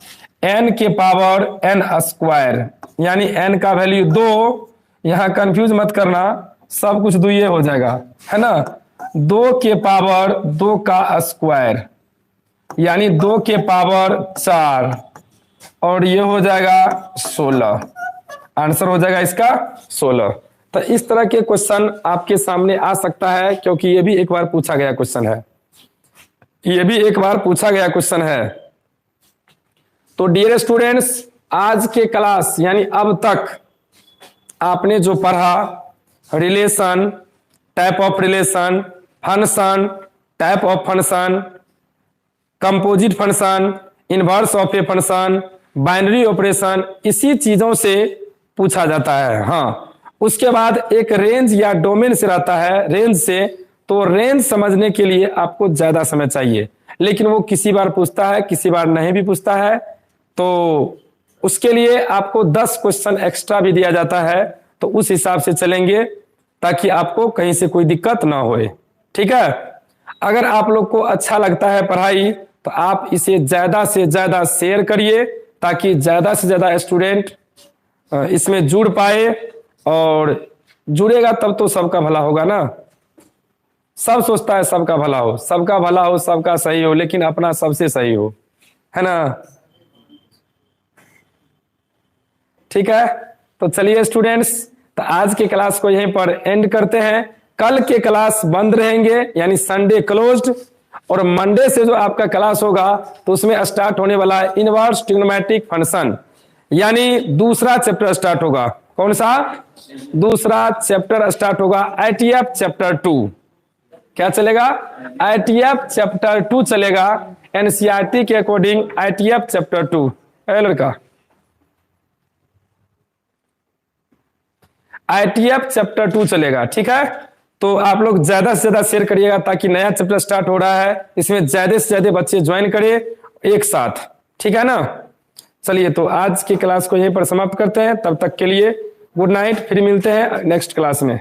n के पावर n स्क्वायर, यानी n का वैल्यू 2। यहां कंफ्यूज मत करना, सब कुछ 2 ये हो जाएगा, है ना। 2 के पावर 2 का स्क्वायर यानी 2 के पावर 4 और ये हो जाएगा 16। आंसर हो जाएगा इसका 16। तो इस तरह के क्वेश्चन आपके सामने आ सकता है, क्योंकि ये भी एक बार पूछा गया क्वेश्चन है। ये भी एक बार पूछा गया क्वेश्चन है। तो डियर स्टूडेंट्स, आज के क्लास यानी अब तक आपने जो पढ़ा, relation, type of relation, function, type of function, composite function, inverse of a function, binary operation, इसी चीजों से पूछा जाता है। हाँ, उसके बाद एक रेंज या डोमेन से रहता है, रेंज से। तो रेंज समझने के लिए आपको ज्यादा समय चाहिए, लेकिन वो किसी बार पूछता है, किसी बार नहीं भी पूछता है। तो उसके लिए आपको 10 क्वेश्चन एक्स्ट्रा भी दिया जाता है। तो उस हिसाब से चलेंगे ताकि आपको कहीं से कोई दिक्कत ना होए। ठीक है, अगर आप लोग को अच्छा लगता है पढ़ाई तो आप इसे ज्यादा से ज्यादा शेयर करिए, ताकि ज्यादा से ज्यादा स्टूडेंट इसमें जुड़ पाए। और जुड़ेगा तब तो सबका भला होगा ना। सब सोचता है सबका भला हो, सबका भला हो, सबका सही हो, लेकिन अपना सबसे सही हो, है ना। ठीक है, तो चलिए स्टूडेंट्स, तो आज के क्लास को यहीं पर एंड करते हैं। कल के क्लास बंद रहेंगे, यानी संडे क्लोज्ड। और मंडे से जो आपका क्लास होगा तो उसमें स्टार्ट होने वाला है इनवर्स ट्रिग्नोमेट्रिक फंक्शन, यानी दूसरा चैप्टर स्टार्ट होगा। कौन सा? दूसरा चैप्टर स्टार्ट होगा, ITF चैप्टर 2। क्या चलेगा? ITF चैप्टर 2 चलेगा। NCERT के अकॉर्डिंग ITF चैप्टर 2। लड़का, ITF चैप्टर 2 चलेगा। ठीक है, तो आप लोग ज्यादा से ज्यादा शेयर करिएगा, ताकि नया चैप्टर स्टार्ट हो रहा है, इसमें ज्यादा से ज्यादा बच्चे ज्वाइन करें एक साथ। ठीक है ना। चलिए, तो आज की क्लास को यहीं पर समाप्त करते हैं। तब तक के लिए गुड नाइट, फिर मिलते हैं नेक्स्ट क्लास में।